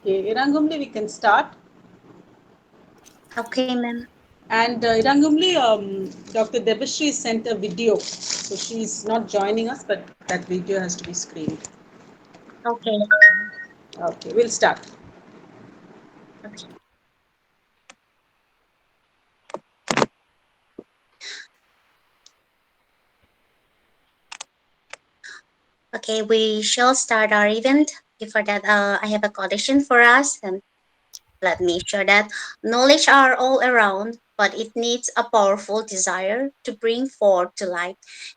Okay, Irangumli, we can start. Okay, ma'am. And Irangumli, Dr. Debashree sent a video. So she's not joining us, but that video has to be screened. Okay. Okay, we'll start. Okay. Okay, we shall start our event. Before that, I have a quotation for us, and let me share that knowledge are all around, but it needs a powerful desire to bring forth to light.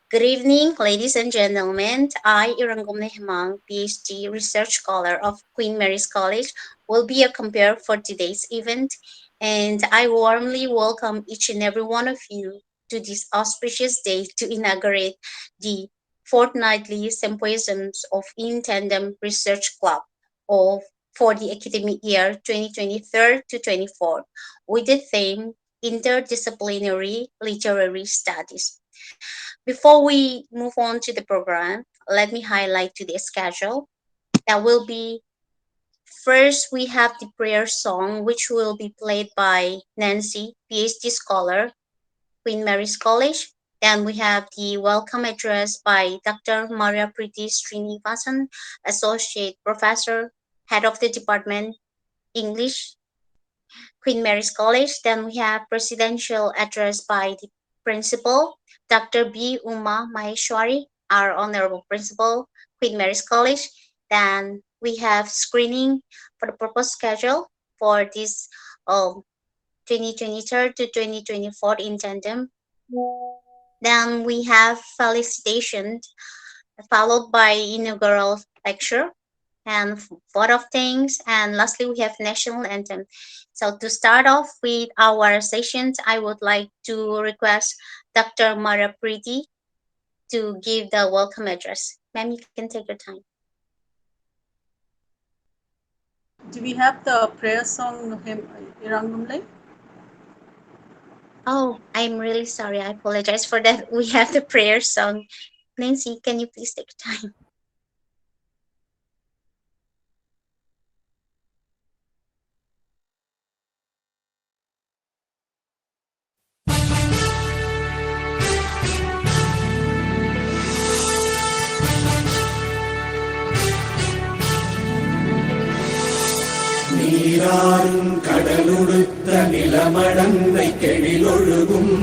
Good evening, ladies and gentlemen. I, Irangomne Hemang, PhD research scholar of Queen Mary's College, will be a compare for today's event, and I warmly welcome each and every one of you to this auspicious day to inaugurate the fortnightly symposiums of In Tandem Research Club of for the academic year 2023 to 24 with the theme Interdisciplinary Literary Studies. Before we move on to the program, let me highlight today's schedule. That will be first we have the prayer song which will be played by Nancy, PhD scholar, Queen Mary's College. Then we have the welcome address by Dr. Maria Preethi Srinivasan, Associate Professor, Head of the Department, English, Queen Mary's College. Then we have presidential address by the principal, Dr. B. Uma Maheshwari, our honorable principal, Queen Mary's College. Then we have screening for the purpose schedule for this 2023 to 2024 in tandem. Then we have felicitations followed by inaugural lecture and lot of things. And lastly, we have national anthem. So to start off with our sessions, I would like to request Dr. Mara Preeti to give the welcome address. Ma'am, you can take your time. Do we have the prayer song, Irangumli? Oh, I'm really sorry. I apologize for that. We have the prayer song. Nancy, can you please take your time? நீராறும் கடலுடுத்த நிலமடந்தை கெழிலொழுகும்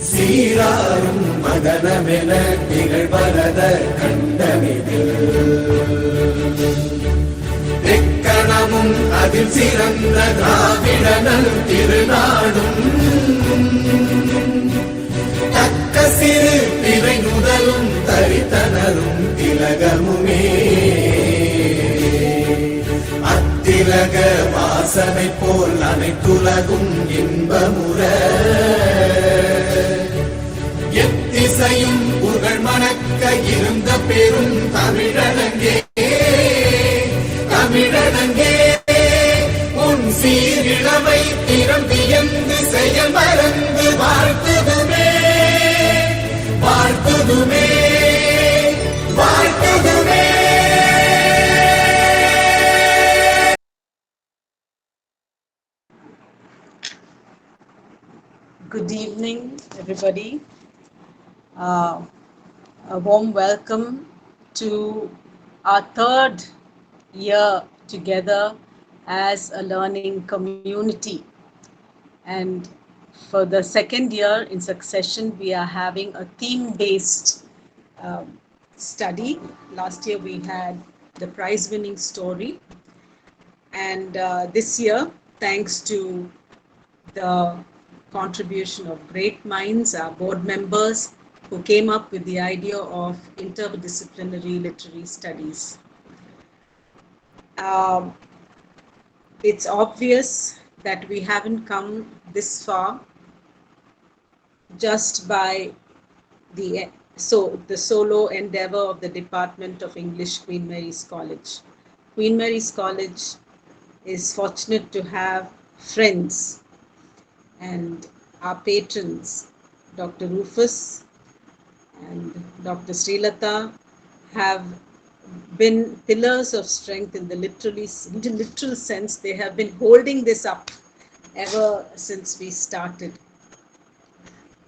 சீராறும் மதனமென திகழ்வரத கண்டமிதில் எக்கணமும் அதில் சிறந்த திராவிடனல் திருநாடும் தக்க சிறு பிறை முதலும் தரித்தனரும் திலகமுமே அத்திலக வாசனை போல் அனைத்துலகும் இன்பமுற எத்திசையும் புகழ் மணக்க இருந்த பெரும் தமிழனங்கே தமிழனங்கே உன் சீரிழமை திறம் வியந்து செயல் மறந்து வாழ்த்துதுமே வாழ்த்துதுமே வாழ்த்துதுமே. Good evening, everybody. Uh, a warm welcome to our third year together as a learning community. And for the second year in succession, we are having a theme-based study. Last year we had the prize-winning story. And this year, thanks to the contribution of great minds, our board members who came up with the idea of interdisciplinary literary studies. Um, it's obvious that we haven't come this far just by the solo endeavor of the Department of English, Queen Mary's College. Queen Mary's College is fortunate to have friends and our patrons, Dr. Rufus and Dr. Sreelatha, have been pillars of strength in the literal sense. They have been holding this up ever since we started.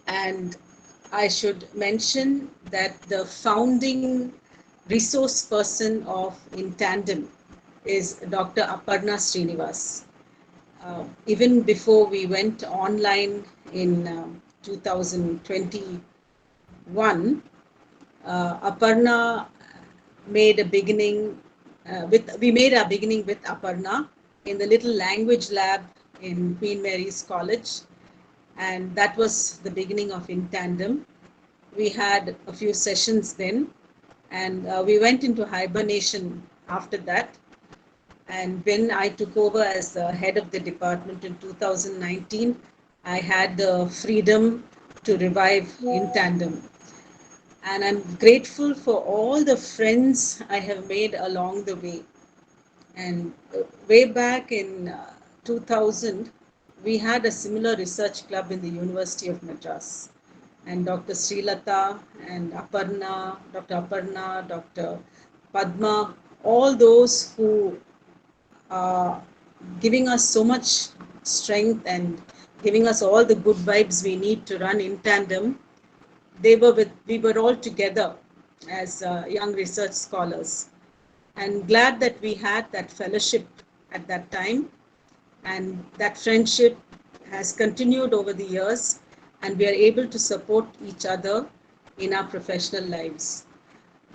And I should mention that the founding resource person of In Tandem is Dr. Aparna Srinivas. Even before we went online in 2021, Aparna made a beginning we made our beginning with Aparna in the little language lab in Queen Mary's College, and that was the beginning of In Tandem. We had a few sessions then, and we went into hibernation after that. And when I took over as the head of the department in 2019, I had the freedom to revive In Tandem. And I'm grateful for all the friends I have made along the way. And way back in 2000, we had a similar research club in the University of Madras. And Dr. Sreelatha and Dr. Aparna, Dr. Padma, all those who are giving us so much strength and giving us all the good vibes we need to run In Tandem, we were all together as young research scholars, and glad that we had that fellowship at that time, and that friendship has continued over the years, and we are able to support each other in our professional lives.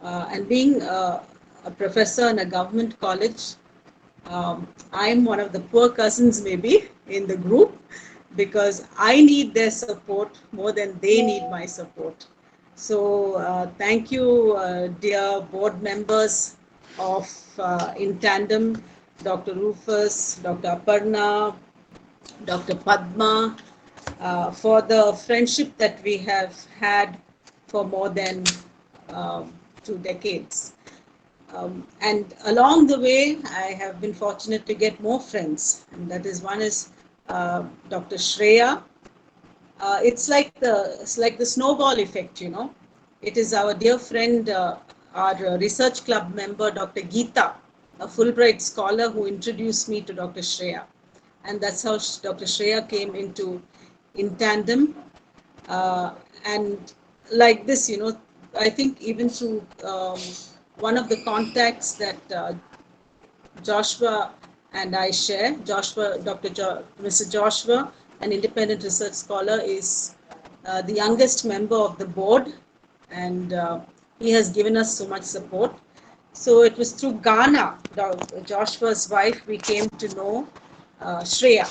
And being a professor in a government college, I'm one of the poor cousins maybe in the group, because I need their support more than they need my support. So thank you, dear board members of In Tandem, Dr. Rufus, Dr. Aparna, Dr. Padma, for the friendship that we have had for more than 2 decades. And along the way, I have been fortunate to get more friends, and that is one is Dr. Shreya. It's like the snowball effect, you know. It is our dear friend, our research club member, Dr. Geeta, a Fulbright scholar, who introduced me to Dr. Shreya, and that's how Dr. Shreya came into In Tandem. And like this, you know, I think even through one of the contacts that Joshua and I share, Mr. Joshua, an independent research scholar, is the youngest member of the board, and he has given us so much support. So it was through Ghana, Joshua's wife, we came to know Shreya.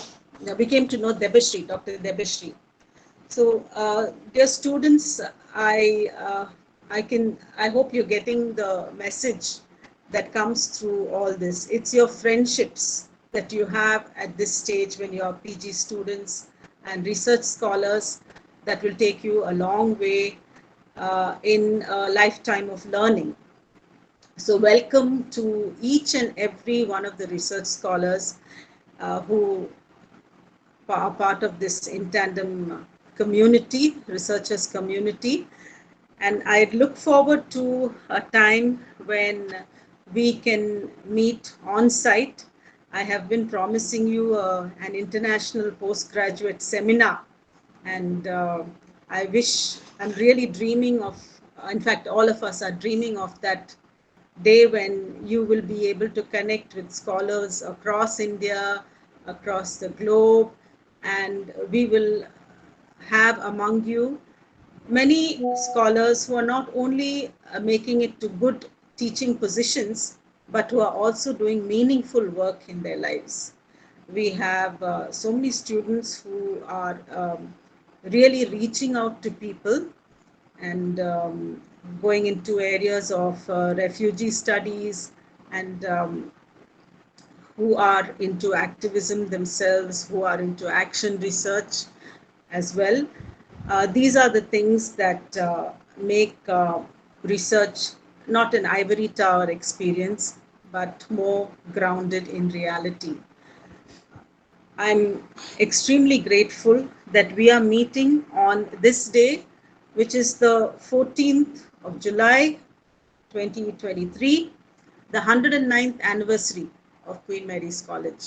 We came to know Debashree, Dr. Debashree. So, dear students, I hope you're getting the message that comes through all this. It's your friendships that you have at this stage when you're PG students and research scholars that will take you a long way in a lifetime of learning. So welcome to each and every one of the research scholars who are part of this In Tandem community, researchers community. And I look forward to a time when we can meet on site. I have been promising you an international postgraduate seminar, and I'm really dreaming of, in fact, all of us are dreaming of that day when you will be able to connect with scholars across India, across the globe, and we will have among you many scholars who are not only making it to good teaching positions, but who are also doing meaningful work in their lives. We have so many students who are really reaching out to people and going into areas of refugee studies, and who are into activism themselves, who are into action research as well. These are the things that make research not an ivory tower experience, but more grounded in reality. I'm extremely grateful that we are meeting on this day, which is the 14th of July, 2023, the 109th anniversary of Queen Mary's College.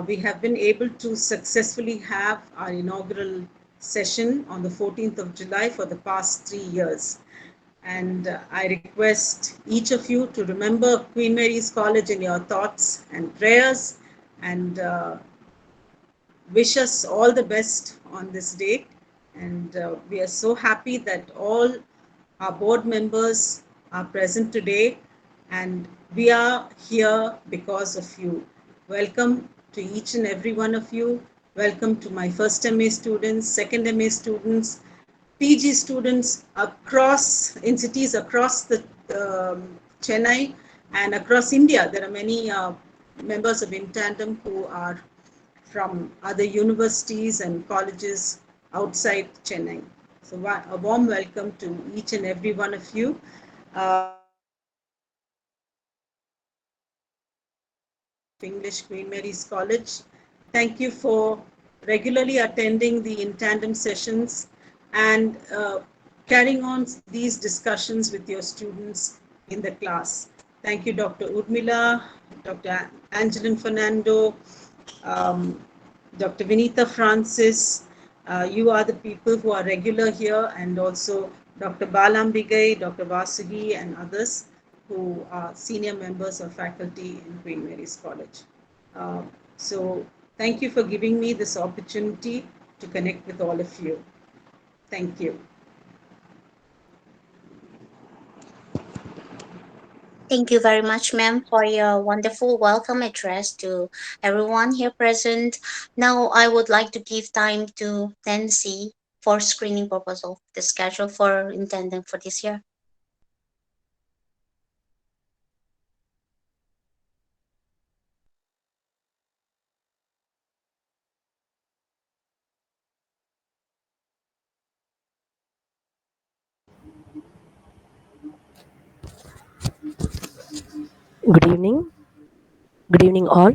We have been able to successfully have our inaugural session on the 14th of July for the past 3 years. And I request each of you to remember Queen Mary's College in your thoughts and prayers, and wish us all the best on this day. And we are so happy that all our board members are present today, and we are here because of you. Welcome to each and every one of you. Welcome to my first MA students, second MA students, PG students across in cities across the Chennai and across India. There are many members of Intandem who are from other universities and colleges outside Chennai. So a warm welcome to each and every one of you. English Queen Mary's College. Thank you for regularly attending the in tandem sessions and carrying on these discussions with your students in the class. Thank you, Dr. Urmila, Dr. Angeline Fernando, um, Dr. Vinita Francis. You are the people who are regular here, and also Dr. Balambigai, Dr. Vasugi, and others who are senior members of faculty in Queen Mary's College. So thank you for giving me this opportunity to connect with all of you. Thank you. Thank you very much, ma'am, for your wonderful welcome address to everyone here present. Now, I would like to give time to Nancy for screening purpose of the schedule for intending for this year. Good evening. Good evening, all.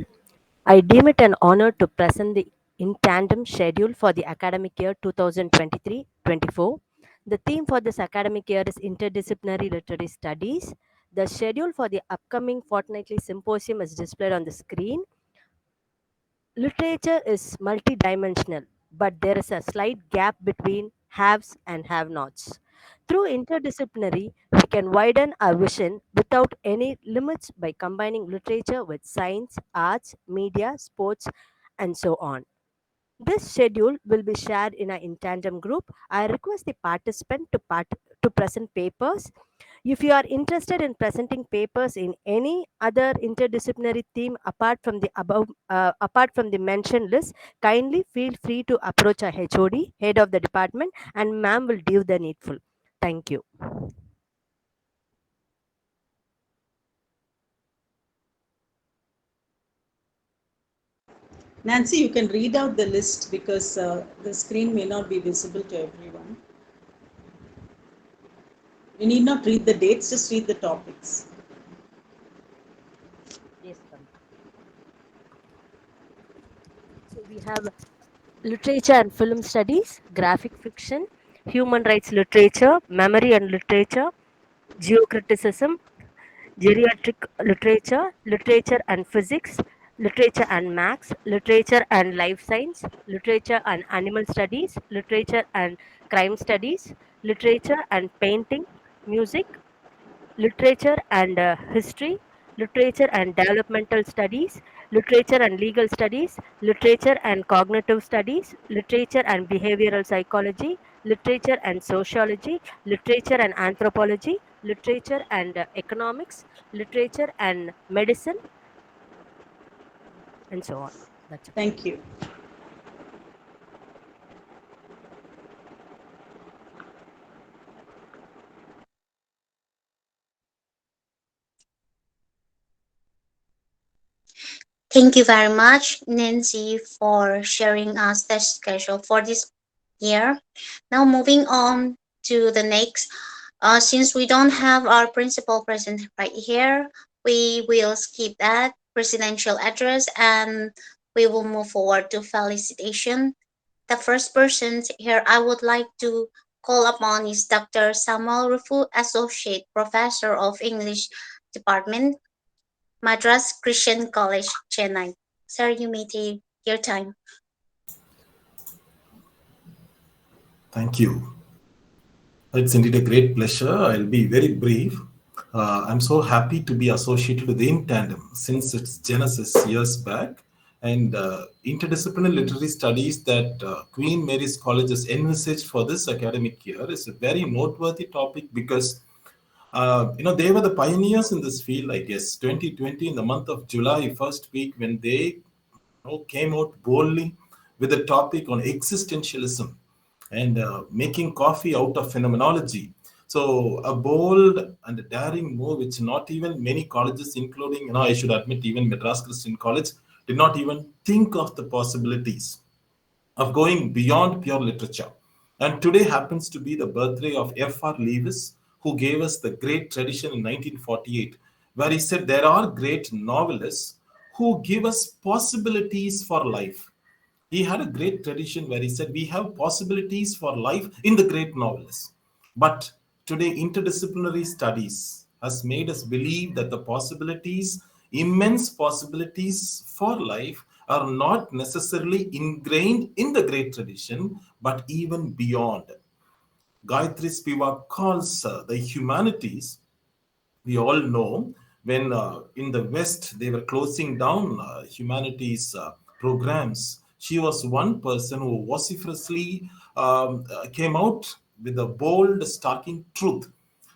I deem it an honor to present the in tandem schedule for the academic year 2023-24. The theme for this academic year is Interdisciplinary Literary Studies. The schedule for the upcoming fortnightly symposium is displayed on the screen. Literature is multidimensional, but there is a slight gap between haves and have nots. Through interdisciplinary, we can widen our vision without any limits by combining literature with science, arts, media, sports, and so on. This schedule will be shared in our in tandem group. I request the participant to present papers. If you are interested in presenting papers in any other interdisciplinary theme apart from the mentioned list, kindly feel free to approach our HOD, head of the department, and ma'am will do the needful. Thank you. Nancy, you can read out the list because the screen may not be visible to everyone. You need not read the dates, just read the topics. Yes, ma'am. So we have literature and film studies, graphic fiction, human rights literature, memory and literature, geocriticism, geriatric literature, literature and physics, literature and maths, literature and life science, literature and animal studies, literature and crime studies, literature and painting, music, literature and history, literature and developmental studies, literature and legal studies, literature and cognitive studies, literature and behavioral psychology, literature and sociology, literature and anthropology, literature and economics, literature and medicine, and so on. That's it. Thank you. Thank you very much, Nancy, for sharing us the schedule for this year. Now, moving on to the next. Since we don't have our principal present right here, we will skip that presidential address and we will move forward to felicitation. The first person here I would like to call upon is Dr. Samuel Rufus, Associate Professor of English Department, Madras Christian College, Chennai. Sir, you may take your time. Thank you. It's indeed a great pleasure. I'll be very brief. I'm so happy to be associated with In Tandem since its genesis years back. And interdisciplinary literary studies that Queen Mary's College has envisaged for this academic year is a very noteworthy topic because they were the pioneers in this field, I guess. 2020, in the month of July, first week, when they came out boldly with a topic on existentialism and making coffee out of phenomenology. So a bold and a daring move, which not even many colleges, including, I should admit, even Madras Christian College, did not even think of the possibilities of going beyond pure literature. And today happens to be the birthday of F.R. Lewis, who gave us the great tradition in 1948, where he said there are great novelists who give us possibilities for life. He had a great tradition where he said we have possibilities for life in the great novelists. But today, interdisciplinary studies has made us believe that the possibilities, immense possibilities for life, are not necessarily ingrained in the great tradition, but even beyond. Gayatri Spivak calls the humanities, we all know, when in the West they were closing down humanities programs, she was one person who vociferously came out with a bold, starking truth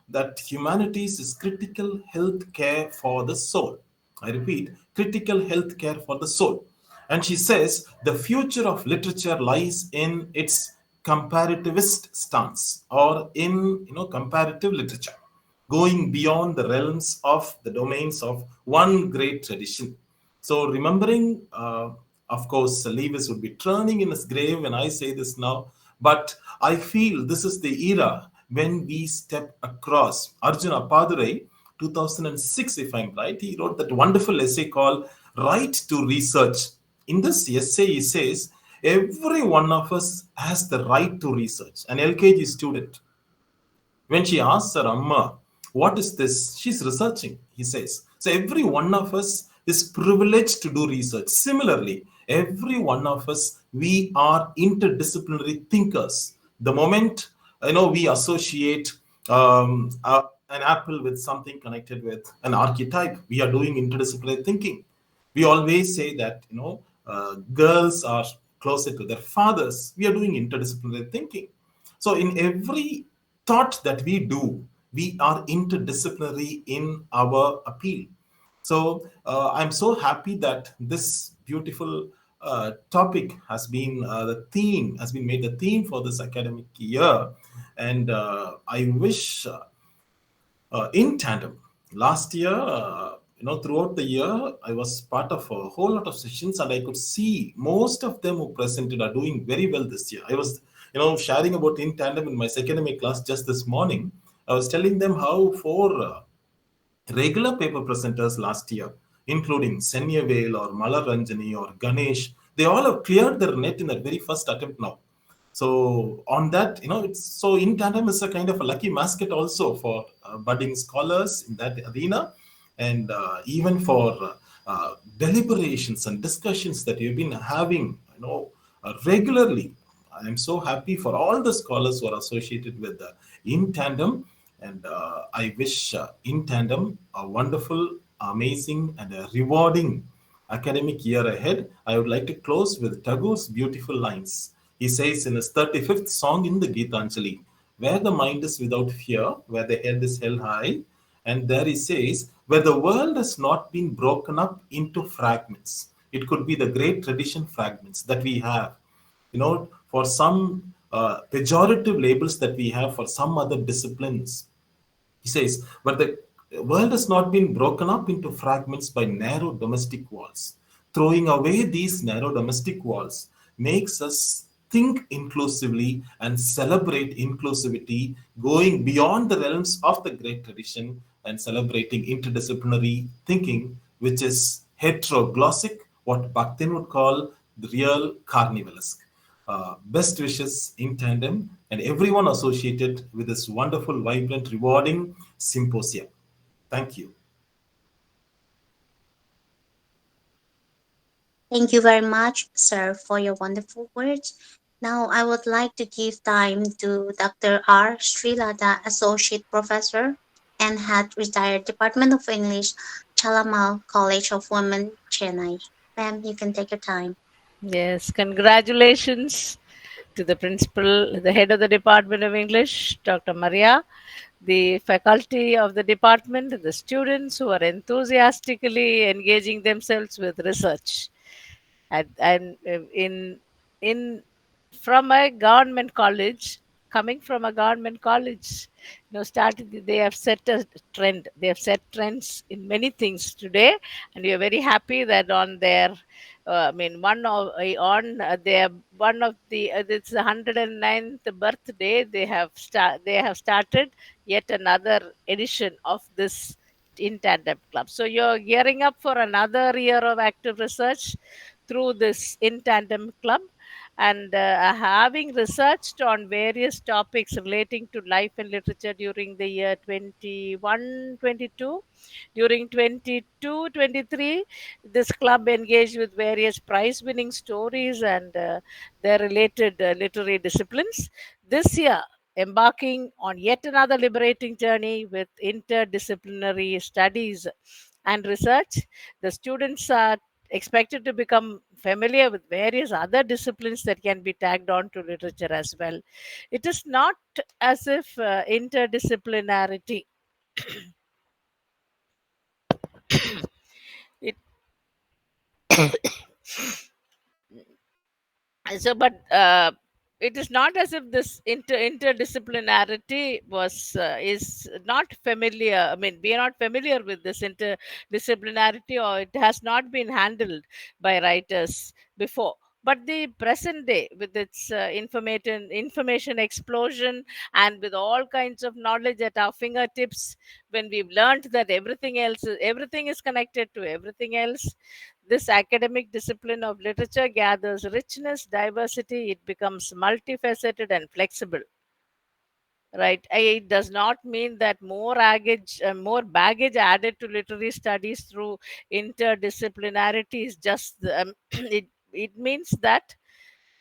that humanities is critical health care for the soul. I repeat, critical health care for the soul. And she says the future of literature lies in its comparativist stance, or in comparative literature, going beyond the realms of the domains of one great tradition. So, remembering, of course, Lewis would be turning in his grave when I say this now, but I feel this is the era when we step across. Arjuna Appadurai, 2006, if I'm right, he wrote that wonderful essay called Right to Research. In this essay, he says, every one of us has the right to research. An LKG student, when she asks her Amma, what is this? She's researching, he says. So every one of us is privileged to do research. Similarly, every one of us, we are interdisciplinary thinkers. The moment we associate an apple with something connected with an archetype, we are doing interdisciplinary thinking. We always say that girls are closer to their fathers. We are doing interdisciplinary thinking. So in every thought that we do, we are interdisciplinary in our appeal. So I'm so happy that this beautiful topic has been made the theme for this academic year, and I wish in tandem. Last year, throughout the year, I was part of a whole lot of sessions, and I could see most of them who presented are doing very well this year. I was, sharing about in tandem in my academic class just this morning. I was telling them how four regular paper presenters last year, including Senyavale or Malaranjani or Ganesh, they all have cleared their net in their very first attempt now. So on that, it's so in tandem is a kind of a lucky basket also for budding scholars in that arena, and even for deliberations and discussions that you've been having, regularly. I'm so happy for all the scholars who are associated with in tandem, and I wish in tandem a wonderful, amazing, and a rewarding academic year ahead. I would like to close with Tagore's beautiful lines. He says in his 35th song in the Gitanjali, where the mind is without fear, where the head is held high, and there he says, where the world has not been broken up into fragments. It could be the great tradition fragments that we have, for some pejorative labels that we have for some other disciplines. He says, but the world has not been broken up into fragments by narrow domestic walls. Throwing away these narrow domestic walls makes us think inclusively and celebrate inclusivity, going beyond the realms of the great tradition and celebrating interdisciplinary thinking, which is heteroglossic, what Bakhtin would call the real carnivalesque. Best wishes in tandem and everyone associated with this wonderful, vibrant, rewarding symposium. Thank you. Thank you very much, sir, for your wonderful words. Now, I would like to give time to Dr. R. Sreelatha, Associate Professor and Head Retired Department of English, Chellammal College of Women, Chennai. Ma'am, you can take your time. Yes, congratulations to the principal, the head of the Department of English, Dr. Maria, the faculty of the department, the students who are enthusiastically engaging themselves with research. And in from a government college, coming from a government college, started they have set a trend. They have set trends in many things today, and we are very happy that on their I mean, on their one of the it's the 109th birthday. They have started yet another edition of this in Tandem Club. So you're gearing up for another year of active research through this in Tandem Club, and having researched on various topics relating to life and literature during the year 21, 22. During 22, 23, this club engaged with various prize winning stories and their related literary disciplines. This year, embarking on yet another liberating journey with interdisciplinary studies and research. The students are expected to become familiar with various other disciplines that can be tagged on to literature as well. It is not as if interdisciplinarity it but it is not as if this interdisciplinarity was is not familiar. I mean, we are not familiar with this interdisciplinarity, or it has not been handled by writers before. But the present day, with its information explosion, and with all kinds of knowledge at our fingertips, when we've learned that everything is connected to everything else, this academic discipline of literature gathers richness, diversity, it becomes multifaceted and flexible. Right. It does not mean that more baggage added to literary studies through interdisciplinarity is just it means that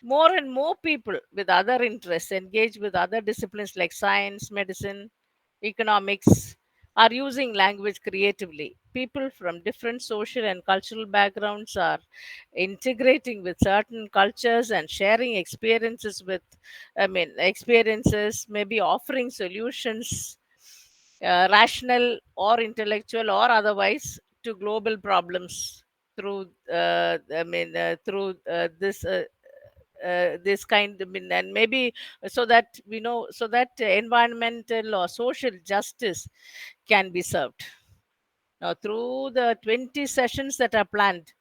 more and more people with other interests engage with other disciplines like science, medicine, economics, are using language creatively. People from different social and cultural backgrounds are integrating with certain cultures and sharing experiences, maybe offering solutions, rational or intellectual or otherwise, to global problems through this kind of, and maybe so that so that environmental or social justice can be served. Now, through the 20 sessions that are planned,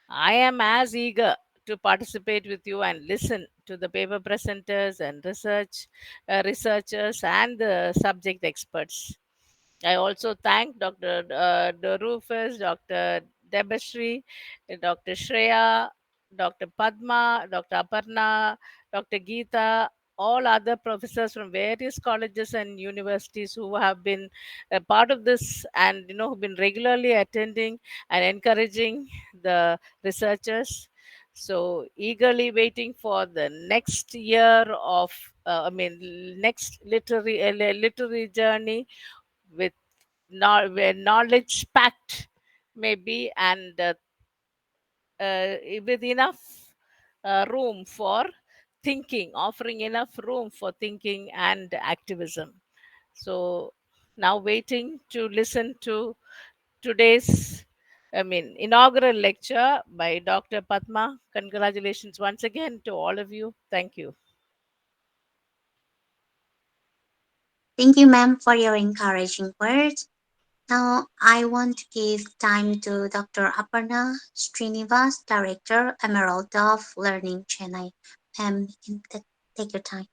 I am as eager to participate with you and listen to the paper presenters and researchers and the subject experts. I also thank Dr. Rufus, Dr. Debashree, Dr. Shreya, Dr. Padma, Dr. Aparna, Dr. Geeta, all other professors from various colleges and universities who have been a part of this, and who've been regularly attending and encouraging the researchers. So eagerly waiting for the next year of next literary journey with where knowledge packed maybe, and with enough room for thinking, offering enough room for thinking and activism. So now waiting to listen to today's inaugural lecture by Dr. Padma. Congratulations once again to all of you. Thank you. Thank you, ma'am, for your encouraging words. Now, I want to give time to Dr. Aparna Srinivas, Director, Emerald of Learning, Chennai. Ma'am, you can take your time.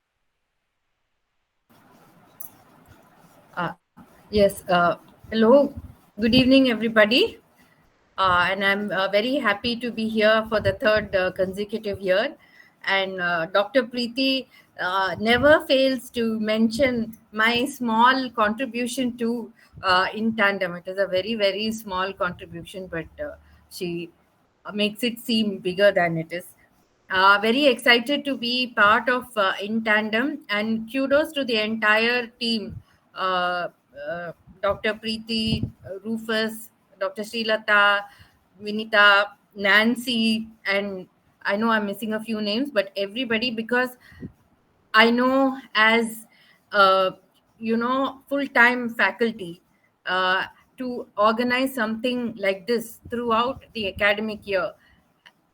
Yes. Hello. Good evening, everybody. And I'm very happy to be here for the third consecutive year. And Dr. Preethi never fails to mention my small contribution to in tandem. It is a very, very small contribution, but she makes it seem bigger than it is. Very excited to be part of In Tandem, and kudos to the entire team. Uh, Dr. Preethi, Rufus, Dr. Sreelatha, Vinita, Nancy, and I know I'm missing a few names, but everybody, because I know as full-time faculty, uh, to organize something like this throughout the academic year,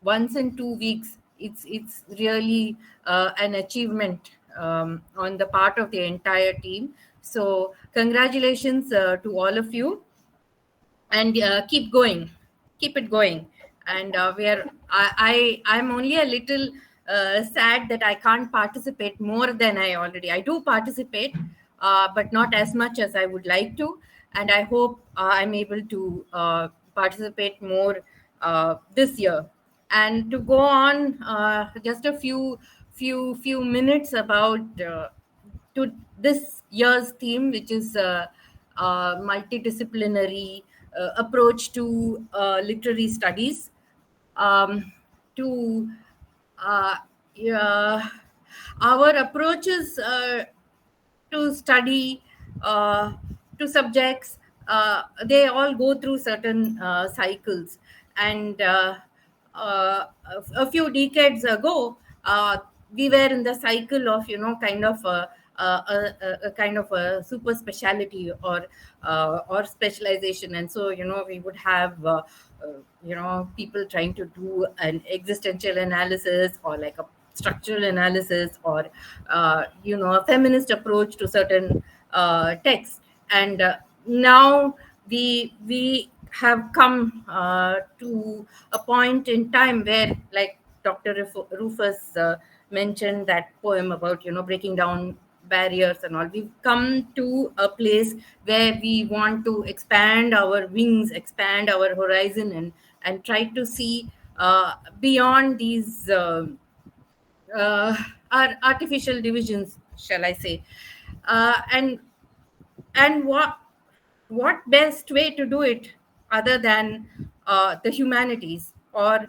once in 2 weeks, it's really an achievement on the part of the entire team. So congratulations to all of you, and keep it going. And I'm only a little sad that I can't participate more than I do participate, but not as much as I would like to. And I hope I'm able to participate more this year. And to go on, just a few minutes about to this year's theme, which is multidisciplinary approach to literary studies. To yeah, our approaches to study to subjects, they all go through certain cycles. And a few decades ago, we were in the cycle of kind of a kind of a super speciality or specialization. And so we would have people trying to do an existential analysis, or like a structural analysis, or a feminist approach to certain texts. And now we have come to a point in time where, like Dr. Rufus mentioned that poem about breaking down barriers and all, we've come to a place where we want to expand our wings, expand our horizon, and try to see beyond these artificial divisions, shall I say. And what best way to do it other than the humanities, or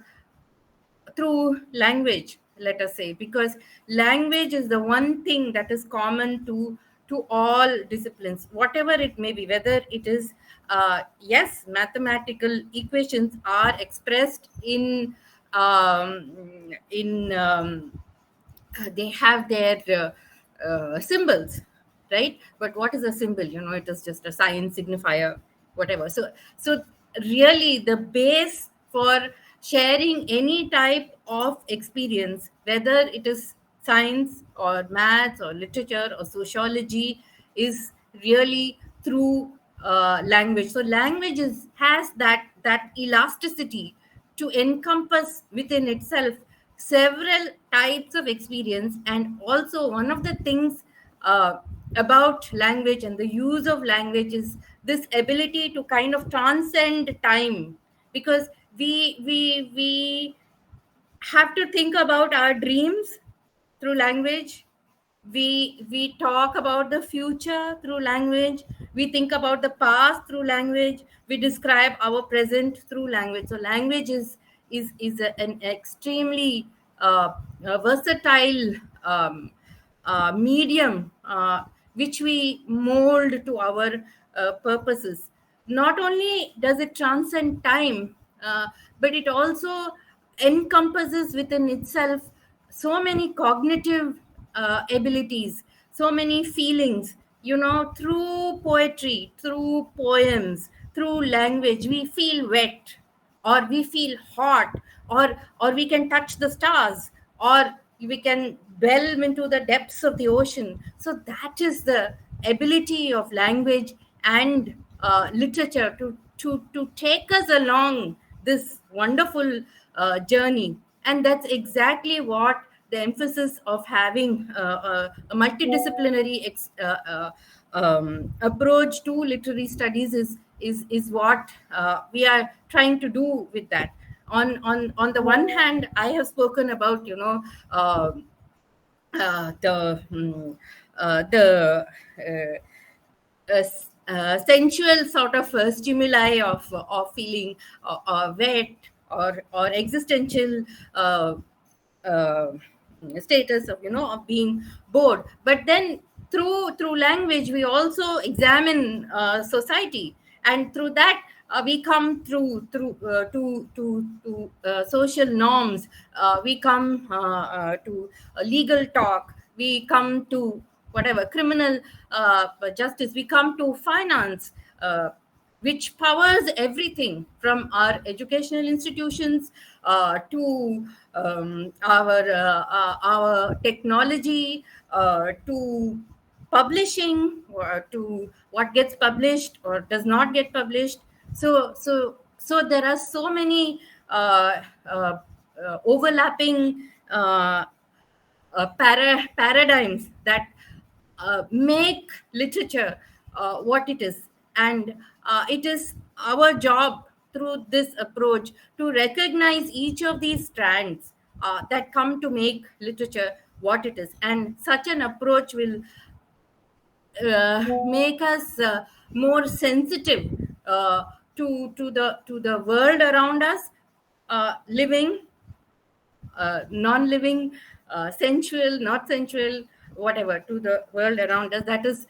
through language, let us say, because language is the one thing that is common to all disciplines, whatever it may be, whether it is yes, mathematical equations are expressed in they have their symbols, right? But what is a symbol? It is just a sign, signifier, whatever. So really the base for sharing any type of experience, whether it is science or maths or literature or sociology, is really through language. So language has that elasticity to encompass within itself several types of experience. And also, one of the things about language and the use of language is this ability to kind of transcend time, because we have to think about our dreams through language. We talk about the future through language. We think about the past through language. We describe our present through language. So language is an extremely versatile medium, which we mold to our purposes. Not only does it transcend time, but it also encompasses within itself so many cognitive abilities, so many feelings. Through poetry, through poems, through language, we feel wet, or we feel hot, or we can touch the stars, or we can delve into the depths of the ocean. So that is the ability of language and literature to take us along this wonderful journey. And that's exactly what the emphasis of having a multidisciplinary approach to literary studies is what we are trying to do with that. On the one hand, I have spoken about the sensual sort of stimuli of feeling wet, or existential uh, uh, status of of being bored. But then through language we also examine society, and through that we come through to social norms. We come to legal talk. We come to whatever criminal justice. We come to finance, which powers everything from our educational institutions to our technology, to publishing, or to what gets published or does not get published. So there are so many overlapping paradigms that make literature what it is. And it is our job through this approach to recognize each of these strands that come to make literature what it is. And such an approach will make us more sensitive to the world around us, living, non-living, sensual, not sensual, whatever, to the world around us. That is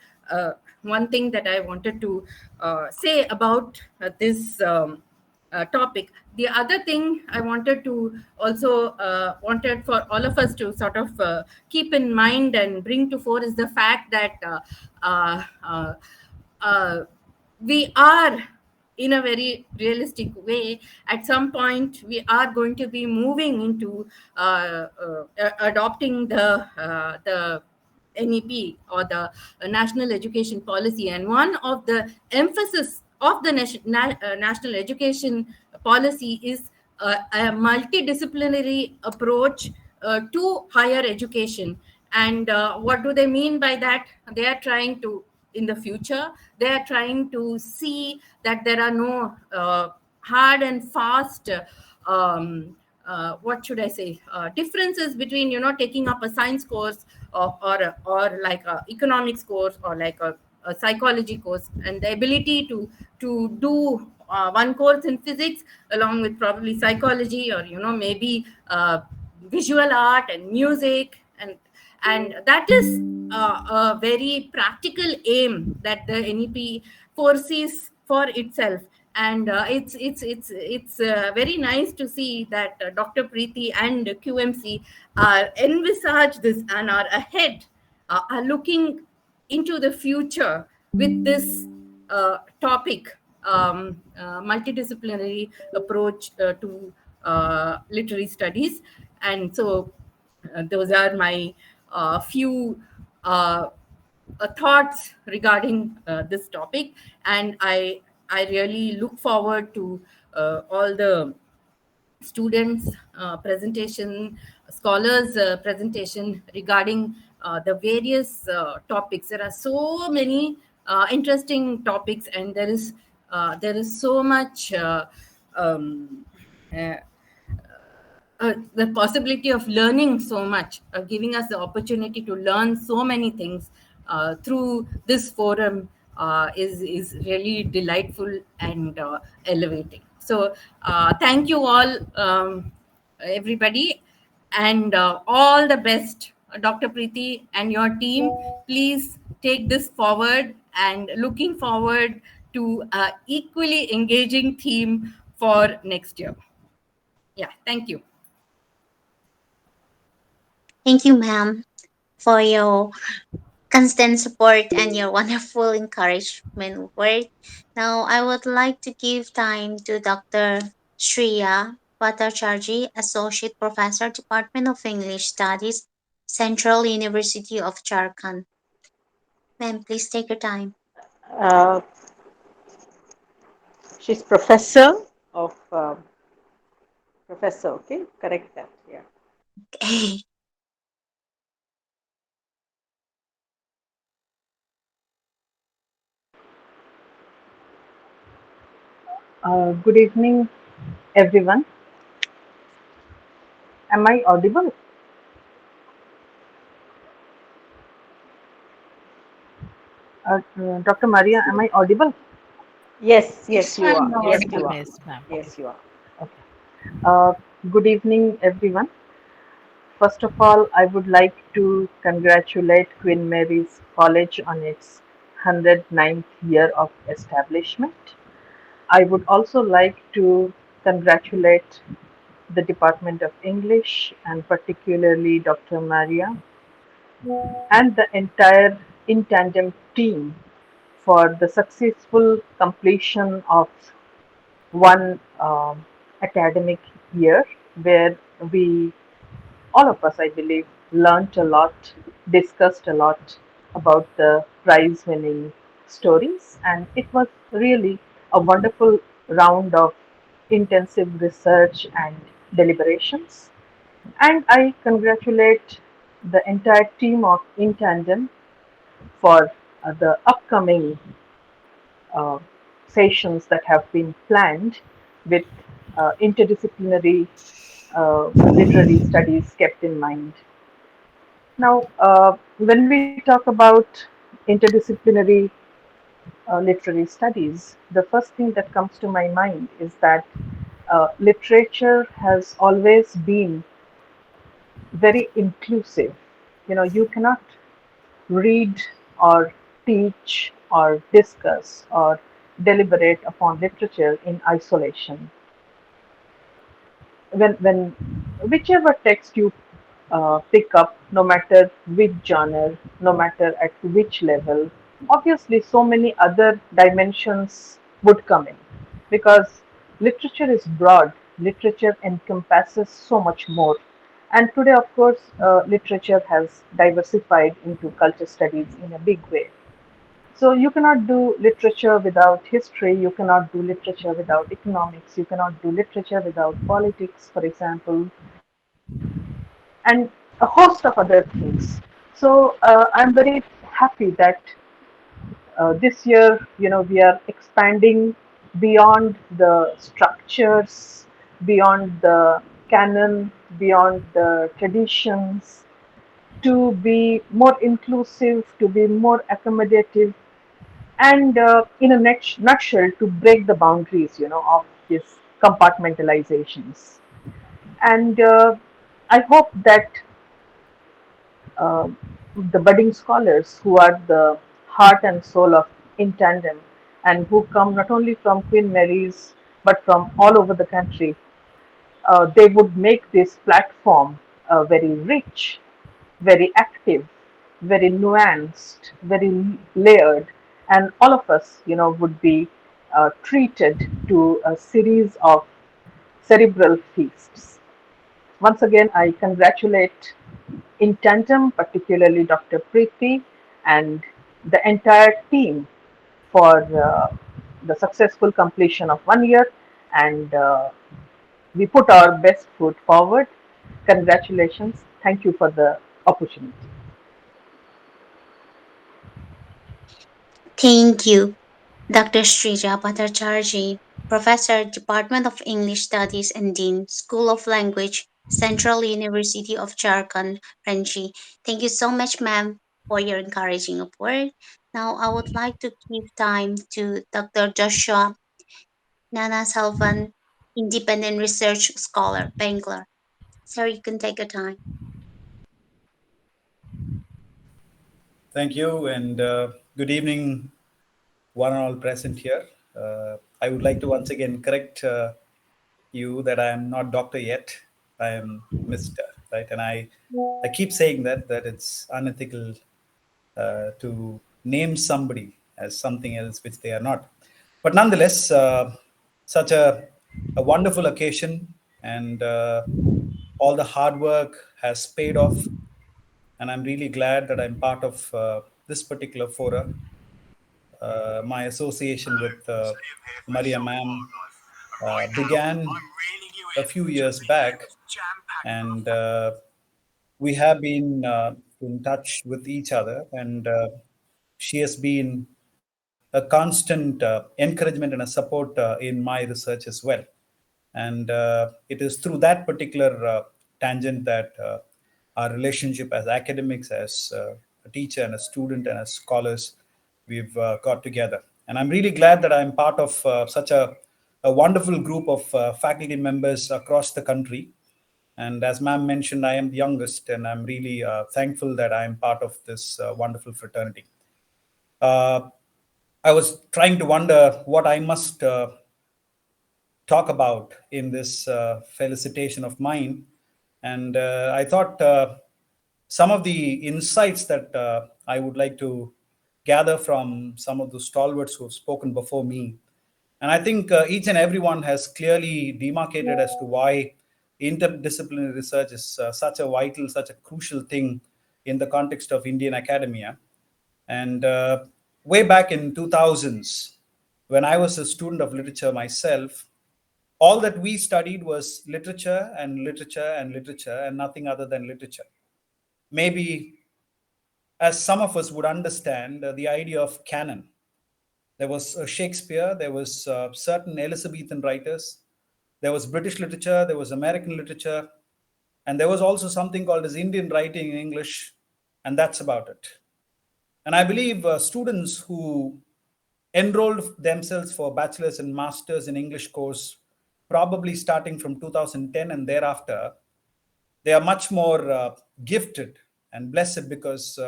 one thing that I wanted to say about this topic. The other thing I wanted to also wanted for all of us to sort of keep in mind and bring to fore is the fact that uh, uh, uh, we are, in a very realistic way, at some point we are going to be moving into adopting the NEP, or the National Education Policy. And one of the emphasis of the National Education Policy is a multidisciplinary approach to higher education. And what do they mean by that? They are trying to, in the future, they are trying to see that there are no hard and fast what should I say, differences between taking up a science course, or like a economics course, or like a psychology course, and the ability to do one course in physics along with probably psychology, or maybe visual art and music. And that is a very practical aim that the NEP foresees for itself. And it's very nice to see that Dr. Preethi and QMC are envisage this and are ahead, are looking into the future with this topic, multidisciplinary approach to literary studies. And so those are my few thoughts regarding this topic. And I really look forward to all the students presentation, scholars presentation regarding the various topics. There are so many interesting topics, and there is so much uh, the possibility of learning so much, giving us the opportunity to learn so many things through this forum, is really delightful and elevating. So thank you all, everybody, and all the best, Dr. Preethi and your team. Please take this forward, and looking forward to equally engaging theme for next year. Yeah, thank you. Thank you, ma'am, for your constant support and your wonderful encouragement word. Now, I would like to give time to Dr. Shreya Bhattacharji, Associate Professor, Department of English Studies, Central University of Jharkhand. Ma'am, please take your time. Uh, she's professor of professor. Okay, correct that. Yeah. Okay. Good evening, everyone. Am I audible? Dr. Maria, am I audible? Yes, yes, you Yes, are. ma'am. Yes, Yes, you ma'am. are. Yes, ma'am. Yes, you are. Okay. Uh, Good evening, everyone. First of all, I would like to congratulate Queen Mary's College on its 109th year of establishment. I would also like to congratulate the Department of English and particularly Dr. Maria and the entire In Tandem team for the successful completion of one academic year where we, all of us, I believe, learnt a lot, discussed a lot about the prize winning stories, and it was really a wonderful round of intensive research and deliberations. And I congratulate the entire team of In Tandem for the upcoming uh, sessions that have been planned with interdisciplinary literary studies kept in mind. Now, when we talk about interdisciplinary literary studies, the first thing that comes to my mind is that literature has always been very inclusive. You know, you cannot read or teach or discuss or deliberate upon literature in isolation. When whichever text you pick up, no matter which genre, no matter at which level, obviously so many other dimensions would come in because literature is broad. Literature encompasses so much more. And today, of course, literature has diversified into culture studies in a big way. So you cannot do literature without history, you cannot do literature without economics, you cannot do literature without politics, for example, and a host of other things. So I'm very happy that this year, we are expanding beyond the structures, beyond the canon, beyond the traditions, to be more inclusive, to be more accommodative, and in a nutshell, to break the boundaries, of these compartmentalizations. And I hope that uh, the budding scholars who are the heart and soul of In Tandem and who come not only from Queen Mary's but from all over the country, they would make this platform very rich, very active, very nuanced, very layered, and all of us, would be treated to a series of cerebral feasts. Once again, I congratulate In Tandem, particularly Dr. Preethi and the entire team for the successful completion of 1 year, and we put our best foot forward. Congratulations. Thank you for the opportunity. Thank you, Dr. Shreya Bhattacharji, Professor, Department of English Studies and Dean, School of Language, Central University of Jharkhand, Ranchi. Thank you so much, ma'am, for your encouraging of word. Now, I would like to give time to Dr. Joshua Gnanaselvan, Independent Research Scholar, Bangalore. Sir, you can take your time. Thank you, and good evening, one and all present here. I would like to once again correct you that I am not doctor yet. I am Mister. Right, and I keep saying that it's unethical to name somebody as something else which they are not. But nonetheless, such a wonderful occasion, and all the hard work has paid off, and I'm really glad that I'm part of this particular fora. My association with Maria Ma'am began a few years back, and we have been in touch with each other, and she has been a constant encouragement and a support in my research as well. And it is through that particular tangent that our relationship as academics, as a teacher and a student and as scholars, we've got together. And I'm really glad that I'm part of such a a wonderful group of faculty members across the country. And as ma'am mentioned, I am the youngest, and I'm really thankful that I am part of this wonderful fraternity. Uh, I was trying to wonder what I must talk about in this felicitation of mine. And I thought some of the insights that I would like to gather from some of the stalwarts who have spoken before me. And I think each and everyone has clearly demarcated as to why interdisciplinary research is such a vital, such a crucial thing in the context of Indian academia. And way back in 2000s, when I was a student of literature myself, all that we studied was literature and literature and literature and nothing other than literature. Maybe, as some of us would understand, the idea of canon. There was Shakespeare, there was certain Elizabethan writers, there was British literature, there was American literature, and there was also something called as Indian writing in English, and that's about it. And I believe students who enrolled themselves for bachelor's and master's in English course, probably starting from 2010 and thereafter, they are much more gifted and blessed because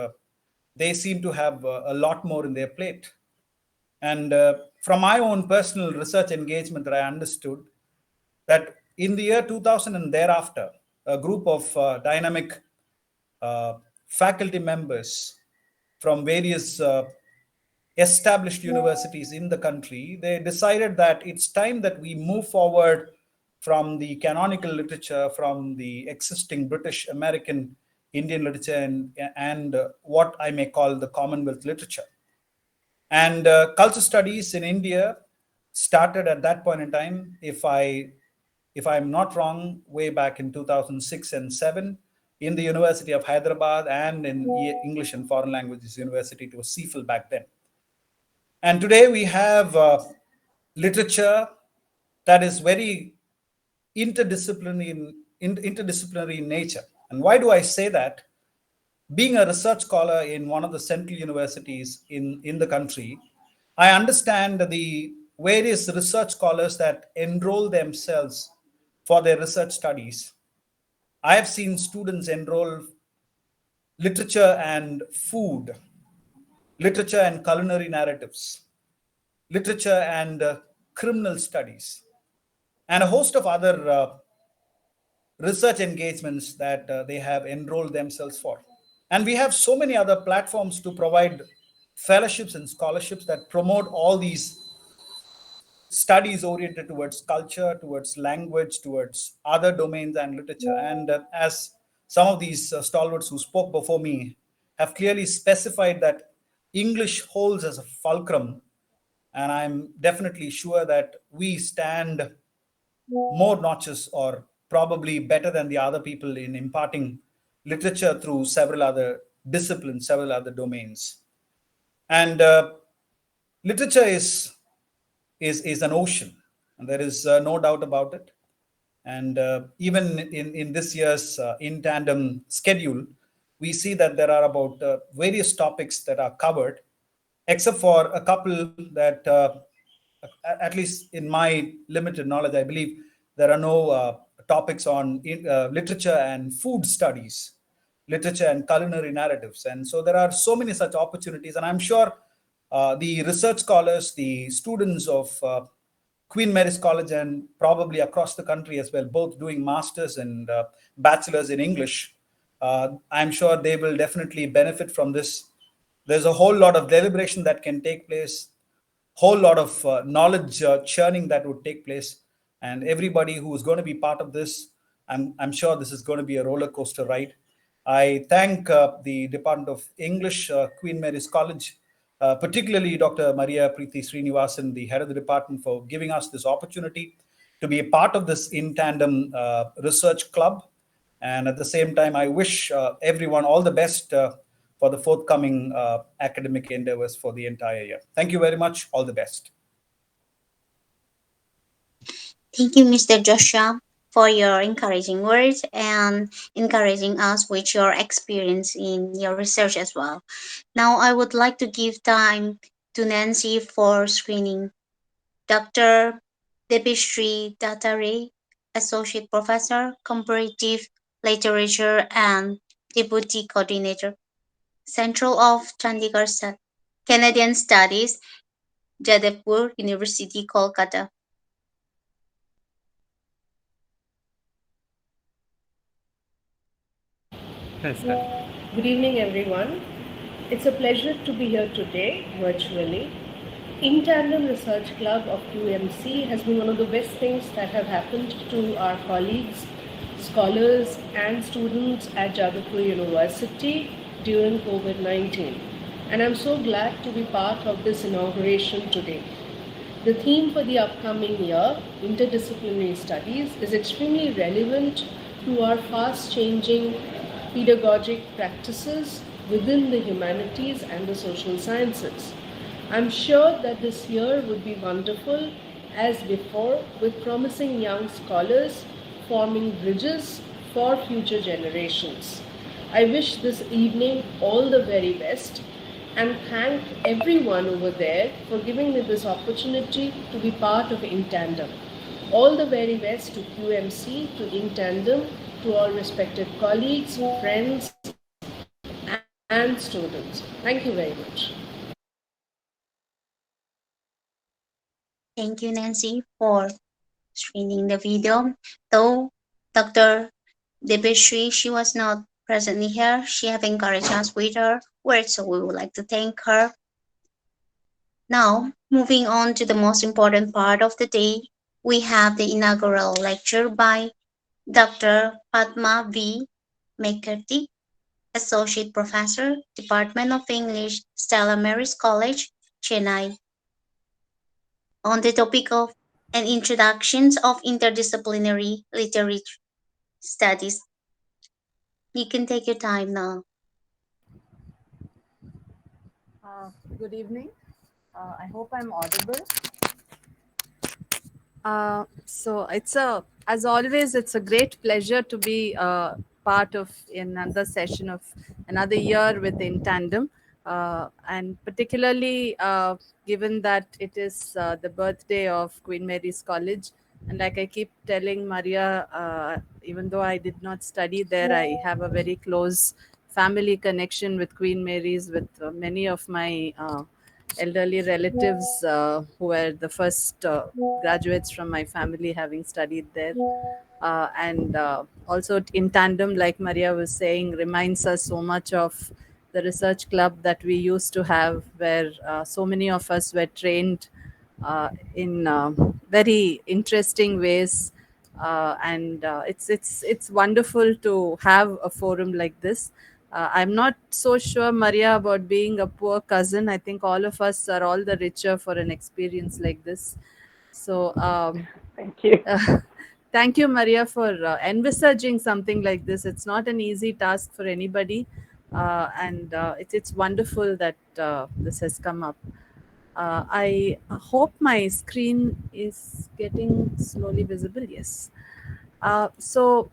they seem to have a lot more in their plate. And from my own personal research engagement, that I understood that in the year 2000 and thereafter, a group of dynamic faculty members from various established universities in the country, they decided that it's time that we move forward from the canonical literature, from the existing British, American, Indian literature, and what I may call the Commonwealth literature. And culture studies in India started at that point in time, if I'm not wrong, way back in 2006 and 7, in the University of Hyderabad and in English and Foreign Languages University. It was CFL back then. And today we have literature that is very interdisciplinary in nature. And why do I say that? Being a research scholar in one of the central universities in the country, I understand the various research scholars that enroll themselves for their research studies. I have seen students enroll literature and food, literature and culinary narratives, literature and criminal studies, and a host of other research engagements that they have enrolled themselves for. And we have so many other platforms to provide fellowships and scholarships that promote all these studies oriented towards culture, towards language, towards other domains and literature. And as some of these stalwarts who spoke before me have clearly specified that English holds as a fulcrum, and I'm definitely sure that we stand more notches or probably better than the other people in imparting literature through several other disciplines, several other domains. And literature is an ocean, and there is no doubt about it. And even in this year's In Tandem schedule, we see that there are about various topics that are covered, except for a couple that, at least in my limited knowledge, I believe there are no topics on literature and food studies, literature and culinary narratives. And so there are so many such opportunities. And I'm sure the research scholars, the students of Queen Mary's College and probably across the country as well, both doing masters and bachelors in English, I'm sure they will definitely benefit from this. There's a whole lot of deliberation that can take place, whole lot of knowledge churning that would take place, and everybody who is going to be part of this, I'm sure this is going to be a roller coaster ride. I thank the Department of English, Queen Mary's College, particularly Dr. Maria Preethi Srinivasan, the head of the department, for giving us this opportunity to be a part of this In Tandem research club. And at the same time, I wish everyone all the best for the forthcoming academic endeavors for the entire year. Thank you very much. All the best. Thank you, Mr. Joshua, for your encouraging words and encouraging us with your experience in your research as well. Now, I would like to give time to Nancy for screening. Dr. Debashree Dattaray, Associate Professor, Comparative Literature and Deputy Coordinator, Central of Chandigarh Canadian Studies, Jadavpur University, Kolkata. Good evening, everyone. It's a pleasure to be here today, virtually. In Tandem Research Club of QMC has been one of the best things that have happened to our colleagues, scholars, and students at Jadavpur University during COVID-19. And I'm so glad to be part of this inauguration today. The theme for the upcoming year, Interdisciplinary Studies, is extremely relevant to our fast changing pedagogic practices within the humanities and the social sciences. I'm sure that this year would be wonderful as before, with promising young scholars forming bridges for future generations. I wish this evening all the very best and thank everyone over there for giving me this opportunity to be part of In Tandem. All the very best to QMC, to In Tandem, to all respected colleagues, friends, and students. Thank you very much. Thank you, Nancy, for screening the video. Though Dr. Debashree, she was not presently here, she have encouraged us with her words, so we would like to thank her. Now, moving on to the most important part of the day, we have the inaugural lecture by Dr. Padma V. McCarthy, Associate Professor, Department of English, Stella Maris College, Chennai, on the topic of an introductions of interdisciplinary literature studies. You can take your time now. Good evening. I hope I'm audible. So as always, it's a great pleasure to be part of another session of another year within Tandem, and particularly given that it is the birthday of Queen Mary's College, and like I keep telling Maria, even though I did not study there, I have a very close family connection with Queen Mary's, with many of my elderly relatives who were the first graduates from my family having studied there. And also in Tandem, like Maria was saying, reminds us so much of the research club that we used to have, where so many of us were trained in very interesting ways. And it's wonderful to have a forum like this. I'm not so sure, Maria, about being a poor cousin. I think all of us are all the richer for an experience like this. So, Thank you. thank you, Maria, for envisaging something like this. It's not an easy task for anybody, and it's wonderful that this has come up. I hope my screen is getting slowly visible. Yes. So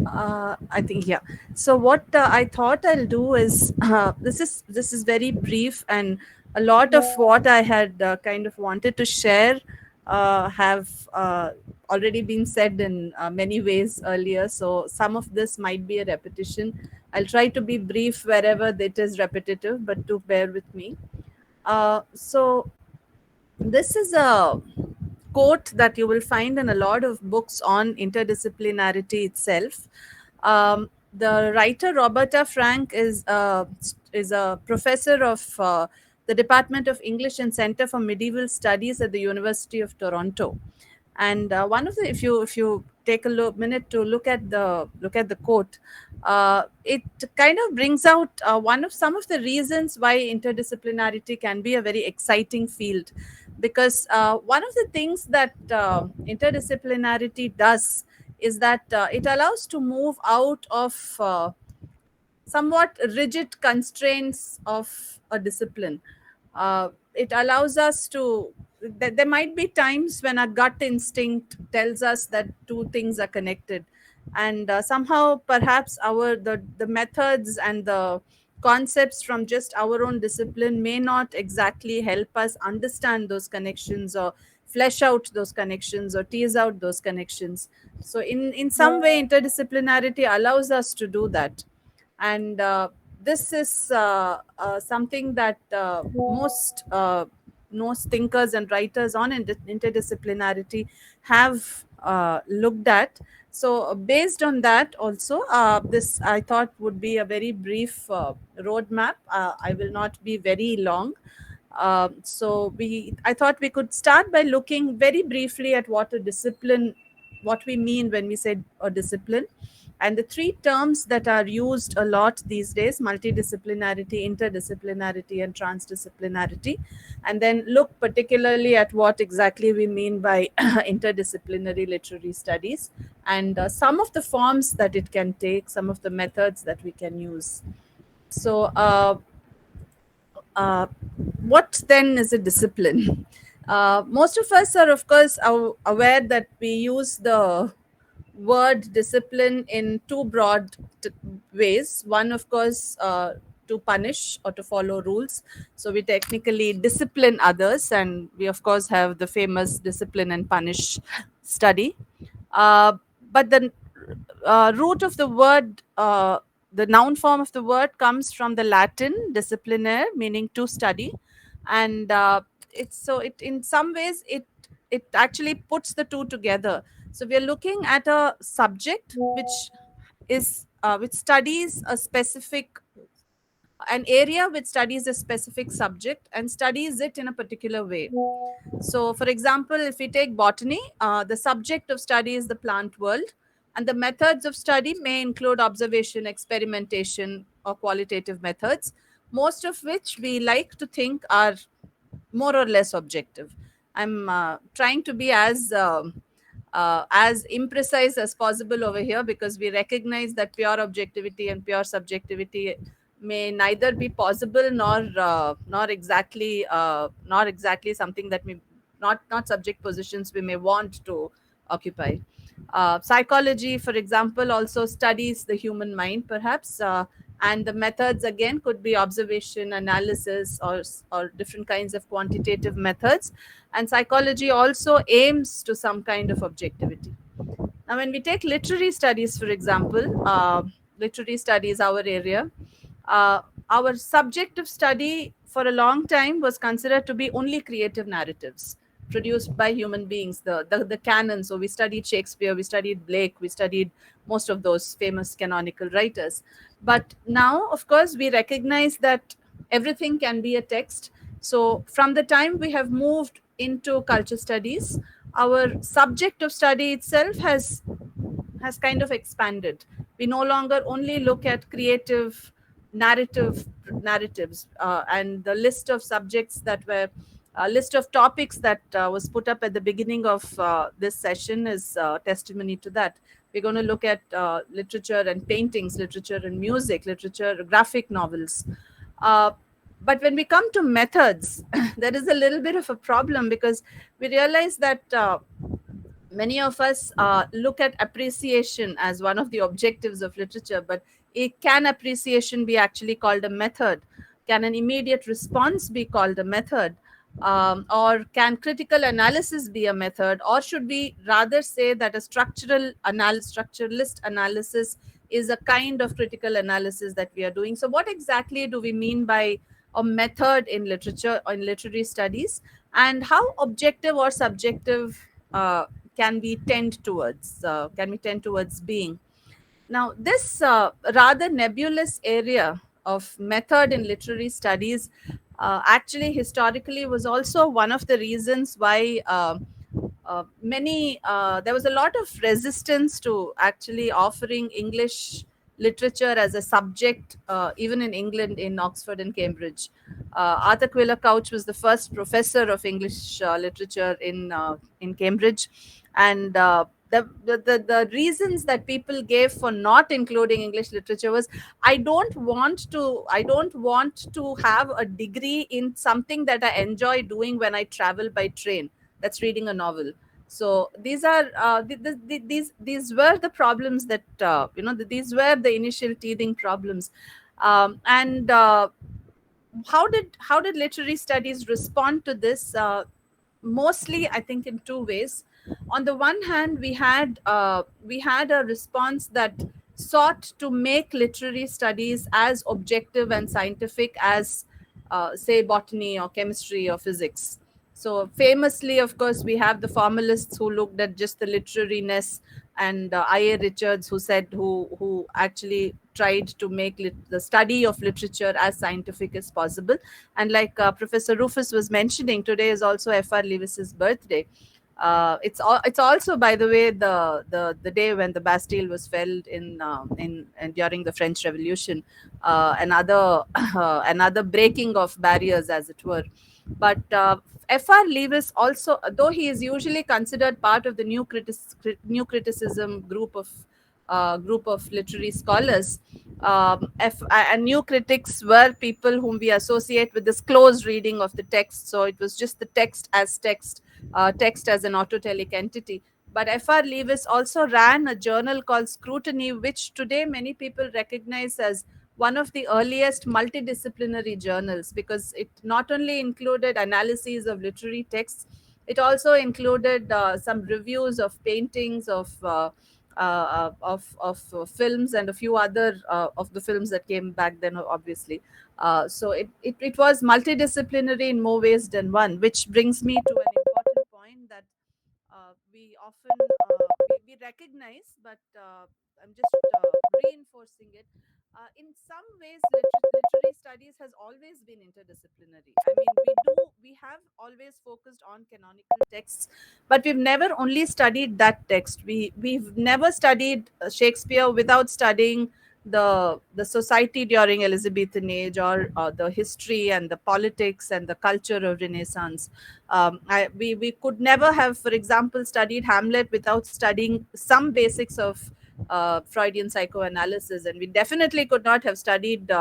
I think, yeah. So what I thought I'll do is this is very brief, and a lot of what I had kind of wanted to share have already been said in many ways earlier. So some of this might be a repetition. I'll try to be brief wherever it is repetitive, but do bear with me. So this is a quote that you will find in a lot of books on interdisciplinarity itself. The writer Roberta Frank is a professor of the Department of English and Center for Medieval Studies at the University of Toronto. And one of the, if you take a minute to look at the quote, it kind of brings out some of the reasons why interdisciplinarity can be a very exciting field, because one of the things that interdisciplinarity does is that it allows to move out of somewhat rigid constraints of a discipline. It allows us to, there might be times when our gut instinct tells us that two things are connected, and somehow perhaps the methods and the concepts from just our own discipline may not exactly help us understand those connections or flesh out those connections or tease out those connections. So in some way interdisciplinarity allows us to do that. And this is something that most thinkers and writers on interdisciplinarity have looked at. So based on that also, this I thought would be a very brief roadmap. I will not be very long. I thought we could start by looking very briefly at what we mean when we say a discipline, and the three terms that are used a lot these days: multidisciplinarity, interdisciplinarity, and transdisciplinarity. And then look particularly at what exactly we mean by interdisciplinary literary studies, and some of the forms that it can take, some of the methods that we can use. So uh, what then is a discipline? Most of us are, of course, aware that we use the word discipline in two broad ways. One, of course, to punish or to follow rules. So we technically discipline others, and we, of course, have the famous discipline and punish study. But the root of the word, the noun form of the word, comes from the Latin disciplinare, meaning to study. And it in some ways it actually puts the two together. So we are looking at a subject which studies a specific, an area which studies a specific subject and studies it in a particular way. So for example, if we take botany, the subject of study is the plant world, and the methods of study may include observation, experimentation, or qualitative methods, most of which we like to think are more or less objective. I'm trying to be as imprecise as possible over here, because we recognize that pure objectivity and pure subjectivity may neither be possible nor exactly something that may not subject positions we may want to occupy. Psychology, for example, also studies the human mind, perhaps, and the methods again could be observation, analysis, or different kinds of quantitative methods. And psychology also aims to some kind of objectivity. Now, when we take literary studies, for example, literary studies, our area, our subject of study for a long time was considered to be only creative narratives produced by human beings, the canon. So we studied Shakespeare, we studied Blake, we studied most of those famous canonical writers. But now, of course, we recognize that everything can be a text. So from the time we have moved into culture studies, our subject of study itself has kind of expanded. We no longer only look at creative narratives, and the list of subjects that were a list of topics that was put up at the beginning of this session is testimony to that. We're going to look at literature and paintings, literature and music, literature, graphic novels. Uh, but when we come to methods, there is a little bit of a problem, because we realize that many of us look at appreciation as one of the objectives of literature. But can appreciation be actually called a method? Can an immediate response be called a method? Or can critical analysis be a method? Or should we rather say that a structuralist analysis is a kind of critical analysis that we are doing? So what exactly do we mean by a method in literature or in literary studies, and how objective or subjective can we tend towards being? Now, this rather nebulous area of method in literary studies actually historically was also one of the reasons why there was a lot of resistance to actually offering English literature as a subject, even in England, in Oxford and Cambridge. Arthur Quiller Couch was the first professor of English literature in Cambridge, and the reasons that people gave for not including English literature was, I don't want to have a degree in something that I enjoy doing when I travel by train. That's reading a novel. So these are these were the problems that these were the initial teething problems. And how did literary studies respond to this? Mostly, I think, in two ways. On the one hand, we had a response that sought to make literary studies as objective and scientific as, say, botany or chemistry or physics. So famously, of course, we have the formalists who looked at just the literariness, and I.A. Richards, who actually tried to make the study of literature as scientific as possible. And like Professor Rufus was mentioning, today is also F.R. Lewis's birthday. It's also, by the way, the day when the Bastille was felled in during the French Revolution. Another another breaking of barriers, as it were. But F.R. Lewis also, though he is usually considered part of the new criticism group of literary scholars, and new critics were people whom we associate with this close reading of the text. So it was just the text as an autotelic entity. But F.R. Lewis also ran a journal called Scrutiny, which today many people recognize as one of the earliest multidisciplinary journals, because it not only included analyses of literary texts, it also included some reviews of paintings, of films, and a few other of the films that came back then, obviously. So it was multidisciplinary in more ways than one, which brings me to an important point that we often we recognize, but I'm just reinforcing it. In some ways, literary studies has always been interdisciplinary. I mean, we have always focused on canonical texts, but we've never only studied that text. We've never studied Shakespeare without studying the society during Elizabethan age, or the history and the politics and the culture of Renaissance. We could never have, for example, studied Hamlet without studying some basics of Freudian psychoanalysis, and we definitely could not have studied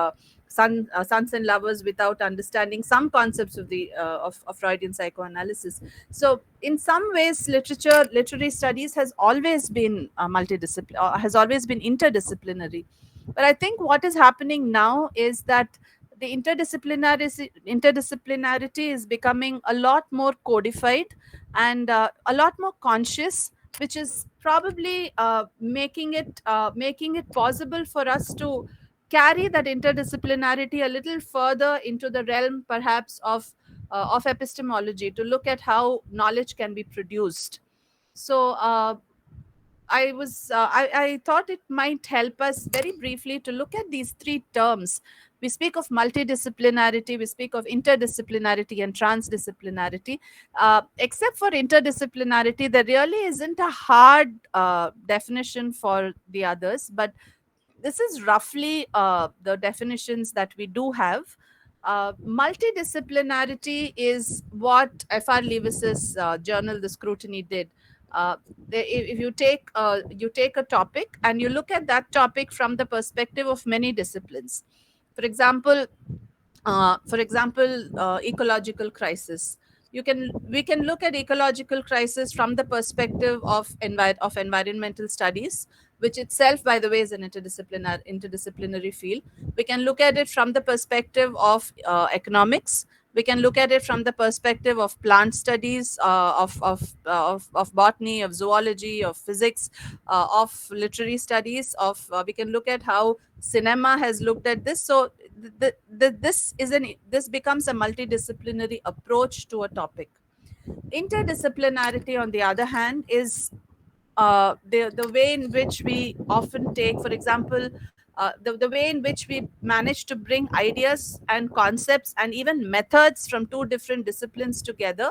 Sons and Lovers without understanding some concepts of the of Freudian psychoanalysis. So, in some ways, literary studies has always been multidisciplinary, has always been interdisciplinary. But I think what is happening now is that the interdisciplinarity is becoming a lot more codified and a lot more conscious, which is probably making it possible for us to carry that interdisciplinarity a little further into the realm, perhaps, of epistemology, to look at how knowledge can be produced. So I thought it might help us very briefly to look at these three terms. We speak of multidisciplinarity, we speak of interdisciplinarity and transdisciplinarity. Except for interdisciplinarity, there really isn't a hard definition for the others, but this is roughly the definitions that we do have. Multidisciplinarity is what F.R. Lewis's journal, The Scrutiny, did. If you take a topic and you look at that topic from the perspective of many disciplines. For example, ecological crisis. We can look at ecological crisis from the perspective of environmental studies, which itself, by the way, is an interdisciplinary field. We can look at it from the perspective of economics. We can look at it from the perspective of plant studies, of botany, of zoology, of physics, of literary studies. We can look at how cinema has looked at this. So this becomes a multidisciplinary approach to a topic. Interdisciplinarity, on the other hand, is the way in which we often take, for example, the way in which we manage to bring ideas and concepts and even methods from two different disciplines together,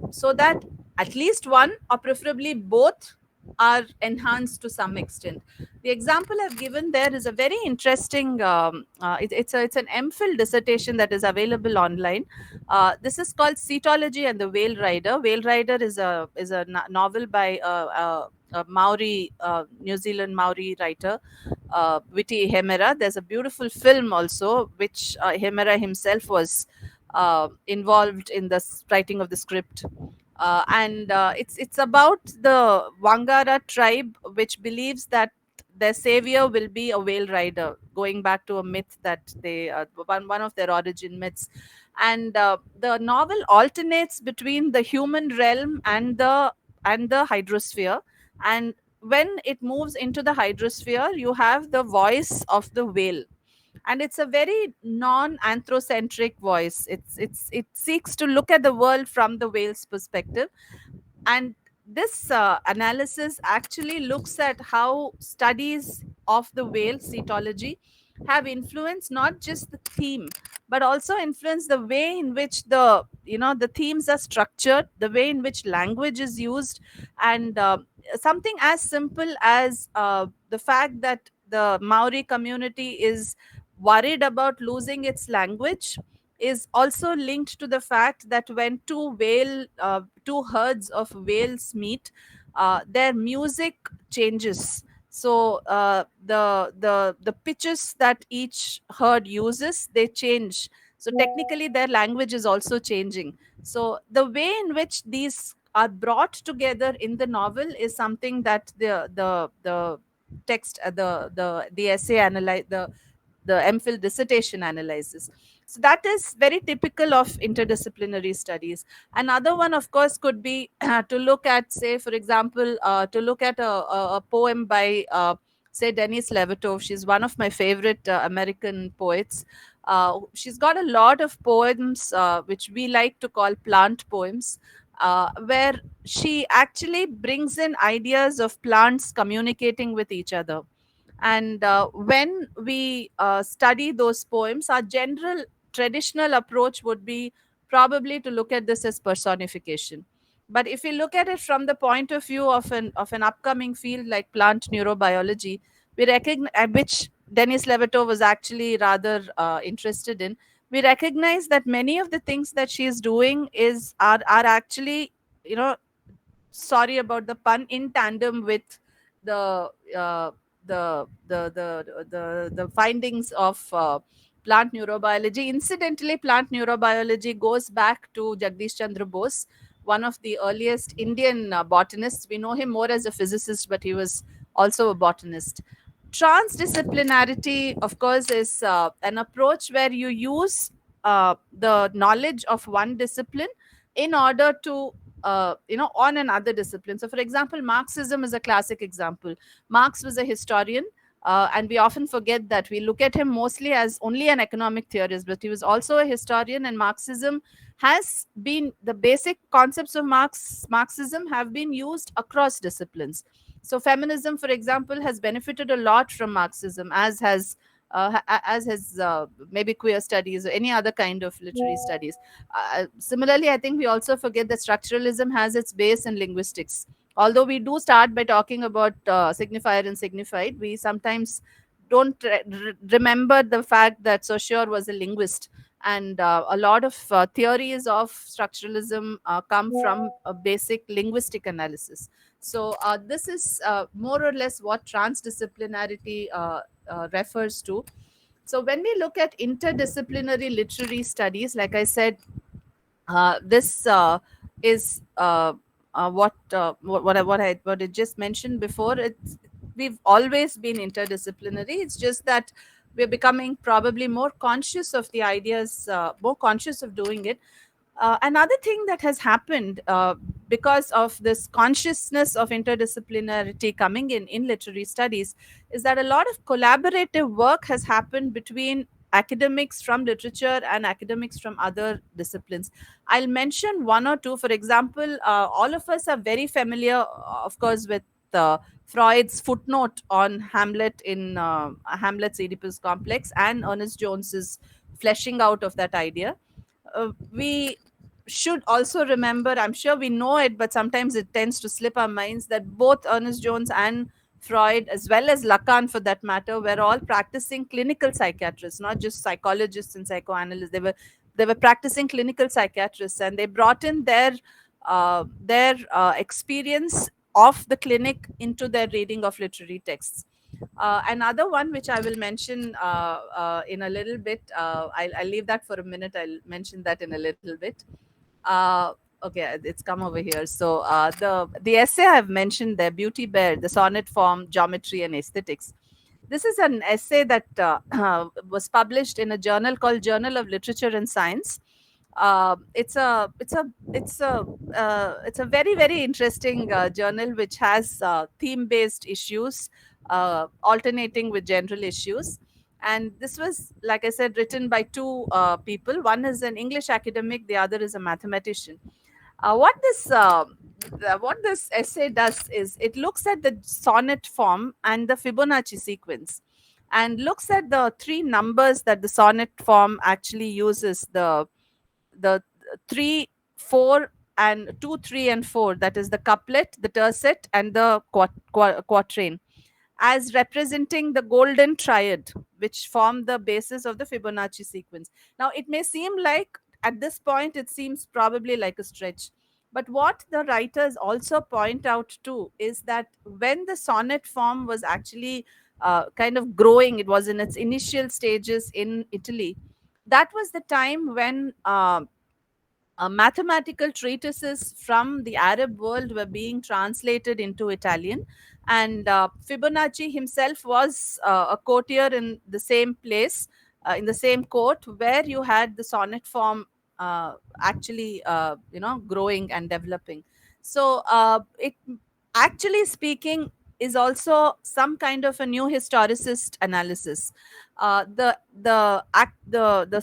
so that at least one, or preferably both, are enhanced to some extent. The example I've given there is a very interesting. It's an MPhil dissertation that is available online. This is called Cetology and the Whale Rider. Whale Rider is a novel by a Maori, New Zealand Maori writer, Witi Hemera. There's a beautiful film also, which Hemera himself was involved in the writing of the script. And it's about the Wangara tribe, which believes that their savior will be a whale rider, going back to a myth that they one of their origin myths. And the novel alternates between the human realm and the hydrosphere. And when it moves into the hydrosphere, you have the voice of the whale, and it's a very non-anthrocentric voice. It seeks to look at the world from the whale's perspective. And this analysis actually looks at how studies of the whale cetology have influenced not just the theme, but also influenced the way in which the themes are structured, the way in which language is used. And something as simple as the fact that the Maori community is worried about losing its language is also linked to the fact that when two herds of whales meet, their music changes. So the pitches that each herd uses, they change. So technically their language is also changing. So the way in which these are brought together in the novel is something that the text the essay analyze the MPhil dissertation analyzes. So that is very typical of interdisciplinary studies. Another one, of course, could be to look at, say, for example, to look at a poem by, say, Denise Levertov. She's one of my favorite American poets. She's got a lot of poems which we like to call plant poems, where she actually brings in ideas of plants communicating with each other. And when we study those poems, our general traditional approach would be probably to look at this as personification. But if we look at it from the point of view of an upcoming field like plant neurobiology, we recognize, which Denis Levertov was actually rather interested in, we recognize that many of the things that she is doing are actually, you know, sorry about the pun, in tandem with the uh, the findings of plant neurobiology. Incidentally, plant neurobiology goes back to Jagdish Chandra Bose, one of the earliest Indian botanists. We know him more as a physicist, but he was also a botanist. Transdisciplinarity, of course, is an approach where you use the knowledge of one discipline in order to on another discipline. So for example, Marxism is a classic example. Marx was a historian, and we often forget that. We look at him mostly as only an economic theorist, but he was also a historian. And Marxism has been, the basic concepts of Marxism have been used across disciplines. So feminism, for example, has benefited a lot from Marxism, as has maybe queer studies or any other kind of literary studies. Similarly, I think we also forget that structuralism has its base in linguistics. Although we do start by talking about signifier and signified, we sometimes don't remember the fact that Saussure was a linguist. And a lot of theories of structuralism come from a basic linguistic analysis. So this is more or less what transdisciplinarity refers to. So when we look at interdisciplinary literary studies, like I said, this is what I just mentioned before. We've always been interdisciplinary. It's just that we're becoming probably more conscious of the ideas, more conscious of doing it. Another thing that has happened because of this consciousness of interdisciplinarity coming in literary studies is that a lot of collaborative work has happened between academics from literature and academics from other disciplines. I'll mention one or two. For example, all of us are very familiar, of course, with Freud's footnote on Hamlet in Hamlet's Oedipus complex, and Ernest Jones's fleshing out of that idea. We should also remember, I'm sure we know it, but sometimes it tends to slip our minds, that both Ernest Jones and Freud, as well as Lacan for that matter, were all practicing clinical psychiatrists, not just psychologists and psychoanalysts. They were practicing clinical psychiatrists, and they brought in their experience of the clinic into their reading of literary texts. Another one which I will mention in a little bit, I'll leave that for a minute. I'll mention that in a little bit. Uh, okay, it's come over here. So the essay I've mentioned there, Beauty Bear, the sonnet form, geometry, and aesthetics. This is an essay that was published in a journal called Journal of Literature and Science. It's a very very interesting journal which has theme based issues alternating with general issues. And this was, like I said, written by two people. One is an English academic, the other is a mathematician. What this essay does is it looks at the sonnet form and the Fibonacci sequence, and looks at the three numbers that the sonnet form actually uses, the 3 4 and 2 3 and 4, that is the couplet, the tercet, and the quatrain, as representing the golden triad, which form the basis of the Fibonacci sequence. Now, it may seem like at this point, it seems probably like a stretch. But what the writers also point out too is that when the sonnet form was actually kind of growing, it was in its initial stages in Italy. That was the time when mathematical treatises from the Arab world were being translated into Italian. And Fibonacci himself was a courtier in the same place, in the same court where you had the sonnet form actually, growing and developing. So it, actually speaking, is also some kind of a new historicist analysis. The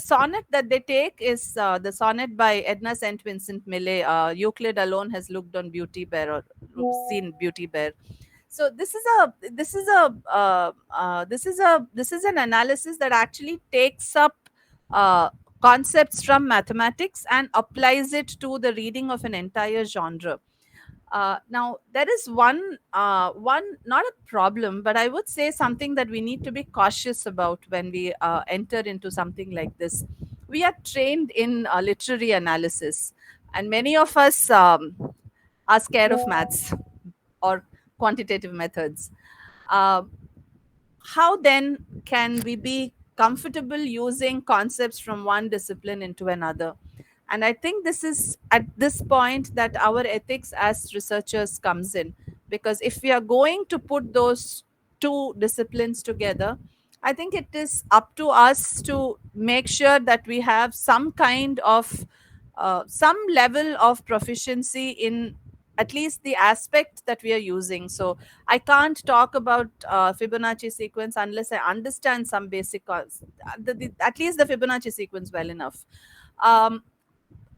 sonnet that they take is the sonnet by Edna St. Vincent Millay. Euclid alone has looked on Beauty Bear, or seen Beauty Bear. So this is an analysis that actually takes up uh, concepts from mathematics and applies it to the reading of an entire genre. Now, there is one not a problem, but I would say something that we need to be cautious about when we enter into something like this. We are trained in literary analysis, and many of us are scared of maths or quantitative methods. Uh, how then can we be comfortable using concepts from one discipline into another? And I think this is at this point that our ethics as researchers comes in, because if we are going to put those two disciplines together, I think it is up to us to make sure that we have some kind of some level of proficiency in at least the aspect that we are using. So I can't talk about Fibonacci sequence unless I understand some basic at least the Fibonacci sequence well enough.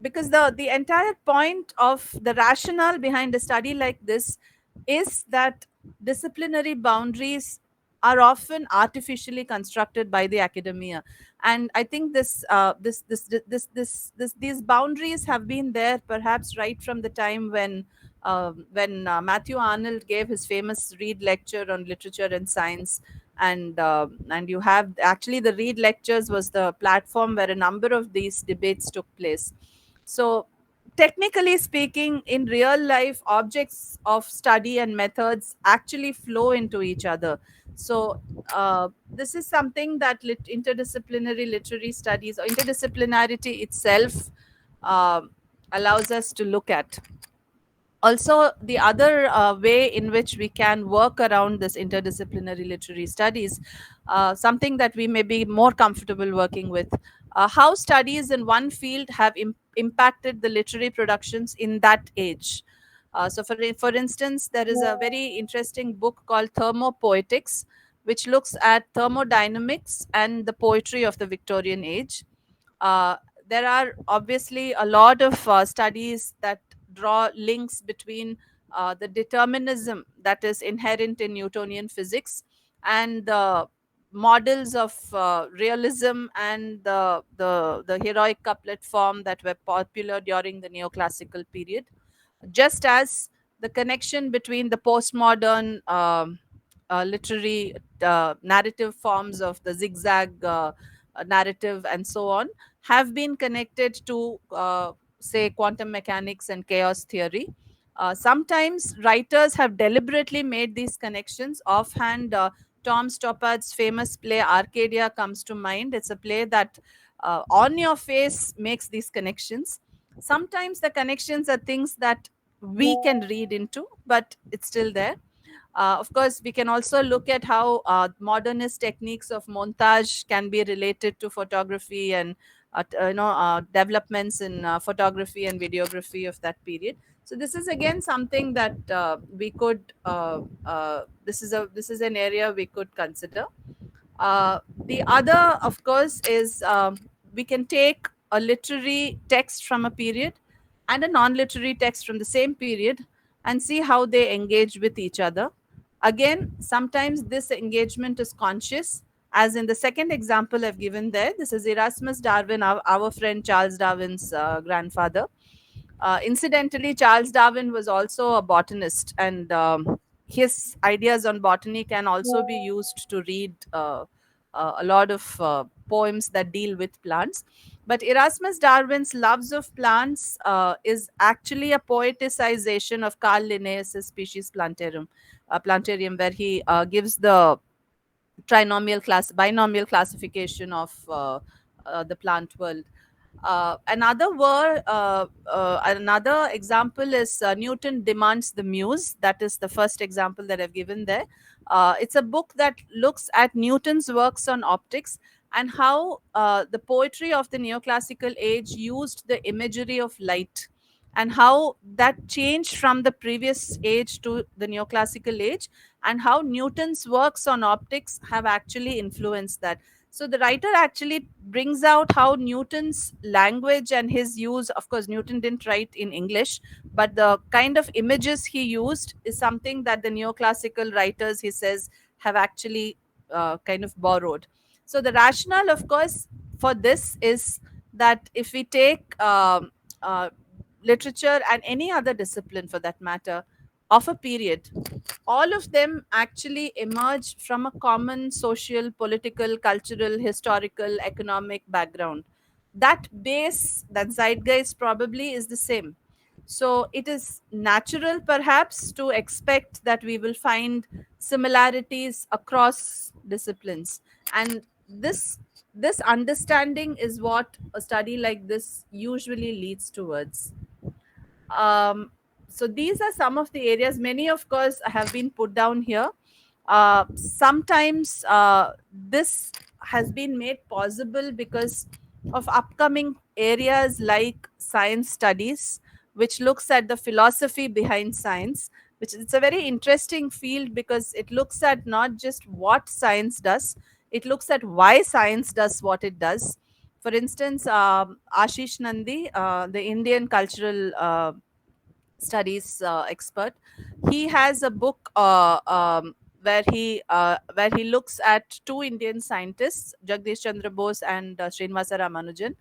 Because the entire point of the rationale behind a study like this is that disciplinary boundaries are often artificially constructed by the academia. And I think these boundaries have been there perhaps right from the time when Matthew Arnold gave his famous Reed lecture on literature and science. And you have actually, the Reed lectures was the platform where a number of these debates took place. So, technically speaking, in real life, objects of study and methods actually flow into each other. So, this is something that interdisciplinary literary studies, or interdisciplinarity itself, uh, allows us to look at. Also, the other way in which we can work around this interdisciplinary literary studies, something that we may be more comfortable working with, how studies in one field have impacted the literary productions in that age. So for instance, there is a very interesting book called Thermopoetics, which looks at thermodynamics and the poetry of the Victorian age. uh, there are obviously a lot of studies that draw links between the determinism that is inherent in Newtonian physics and the models of realism and the heroic couplet form that were popular during the neoclassical period, just as the connection between the postmodern literary narrative forms of the zigzag narrative and so on have been connected to, say, quantum mechanics and chaos theory. Sometimes writers have deliberately made these connections. Offhand, Tom Stoppard's famous play Arcadia comes to mind. It's a play that on your face makes these connections. Sometimes the connections are things that we can read into, but it's still there. Of course, we can also look at how modernist techniques of montage can be related to photography and developments in photography and videography of that period. So this is again something that we could. This is an area we could consider. The other, of course, is we can take a literary text from a period and a non literary text from the same period and see how they engage with each other. Again, sometimes this engagement is conscious, as in the second example I've given there. This is Erasmus Darwin, our friend Charles Darwin's grandfather. Incidentally, Charles Darwin was also a botanist, and his ideas on botany can also be used to read a lot of poems that deal with plants. But Erasmus Darwin's loves of plants is actually a poeticization of Carl Linnaeus' Species Plantarium, where he gives the binomial classification of the plant world. Another example is Newton Demands the Muse. That is the first example that I've given there. It's a book that looks at Newton's works on optics and how the poetry of the neoclassical age used the imagery of light, and how that changed from the previous age to the neoclassical age, and how Newton's works on optics have actually influenced that. So the writer actually brings out how Newton's language and his use, of course, Newton didn't write in English, but the kind of images he used is something that the neoclassical writers, he says, have actually kind of borrowed. So the rationale, of course, for this is that if we take literature and any other discipline for that matter of a period, all of them actually emerge from a common social, political, cultural, historical, economic background. That base, that zeitgeist probably is the same. So it is natural perhaps to expect that we will find similarities across disciplines. And this understanding is what a study like this usually leads towards. um, so these are some of the areas. Many, of course, have been put down here. Sometimes this has been made possible because of upcoming areas like science studies, which looks at the philosophy behind science, which it's a very interesting field because it looks at not just what science does, it looks at why science does what it does. For instance, Ashish Nandi, the Indian cultural studies expert, he has a book where he looks at two Indian scientists, Jagdish Chandra Bose and Srinivasa Ramanujan.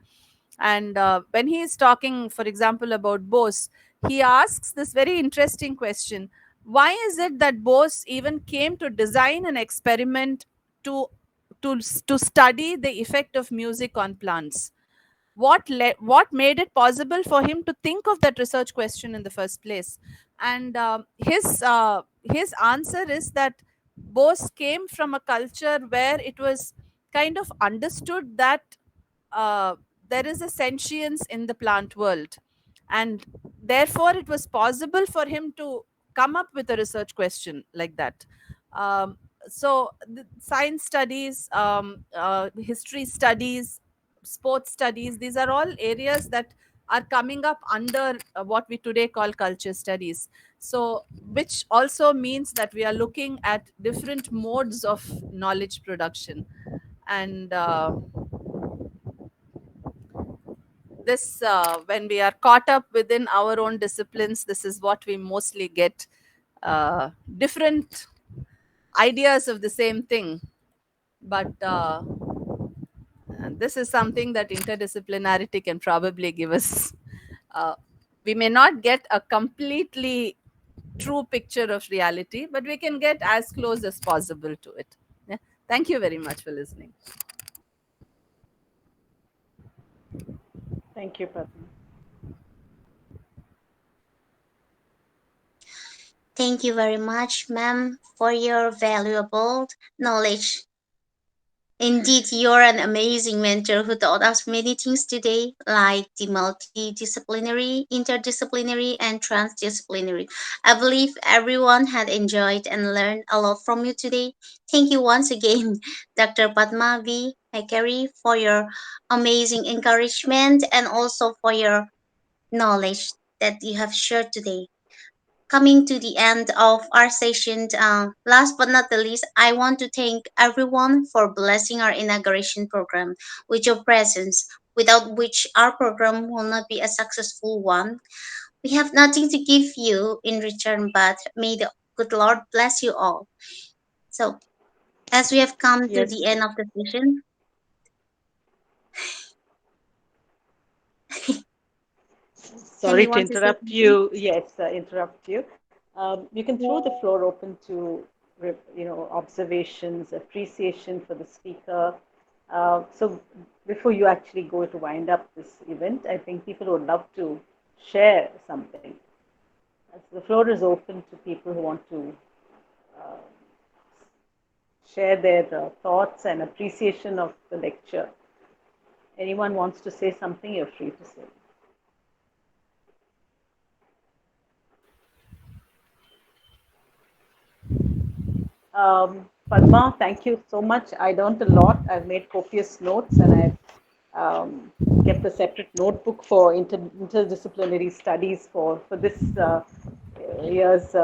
And when he is talking, for example, about Bose, he asks this very interesting question: why is it that Bose even came to design an experiment to to study the effect of music on plants? What made it possible for him to think of that research question in the first place? And his answer is that Bose came from a culture where it was kind of understood that uh, there is a sentience in the plant world, and therefore it was possible for him to come up with a research question like that. So the science studies, history studies, sports studies, these are all areas that are coming up under what we today call culture studies. So which also means that we are looking at different modes of knowledge production. And this when we are caught up within our own disciplines, this is what we mostly get, different ideas of the same thing. But this is something that interdisciplinarity can probably give us. uh, we may not get a completely true picture of reality, but we can get as close as possible to it. Yeah. Thank you very much for listening. Thank you, Padma. Thank you very much, ma'am, for your valuable knowledge. Indeed, you're an amazing mentor who taught us many things today, like the multidisciplinary, interdisciplinary, and transdisciplinary. I believe everyone had enjoyed and learned a lot from you today. Thank you once again, Dr. Padma V. Makari, for your amazing encouragement and also for your knowledge that you have shared today. Coming to the end of our session, last but not the least, I want to thank everyone for blessing our inauguration program with your presence, without which our program will not be a successful one. We have nothing to give you in return, but may the good Lord bless you all. So, as we have come to Yes. the end of the session, can Sorry you to want to say interrupt something? you. Yes, interrupt you. You can throw the floor open to, observations, appreciation for the speaker. So before you actually go to wind up this event, I think people would love to share something. So the floor is open to people who want to uh, share their thoughts and appreciation of the lecture. Anyone wants to say something, you're free to say. Padma, thank you so much. I learned a lot. I've made copious notes and I've kept a separate notebook for interdisciplinary studies for this year's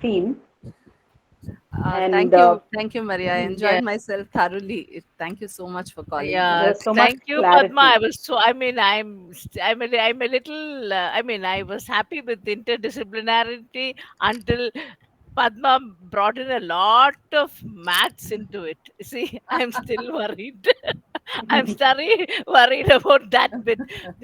theme. And Thank you, Maria. I Yeah. enjoyed myself thoroughly. Thank you so much for calling me. Yeah, there's so much thank you, Padma. clarity. I was so. I mean, I'm a little. I mean, I was happy with interdisciplinarity until Padma brought in a lot of maths into it. See, I'm still worried. I'm very worried about that bit.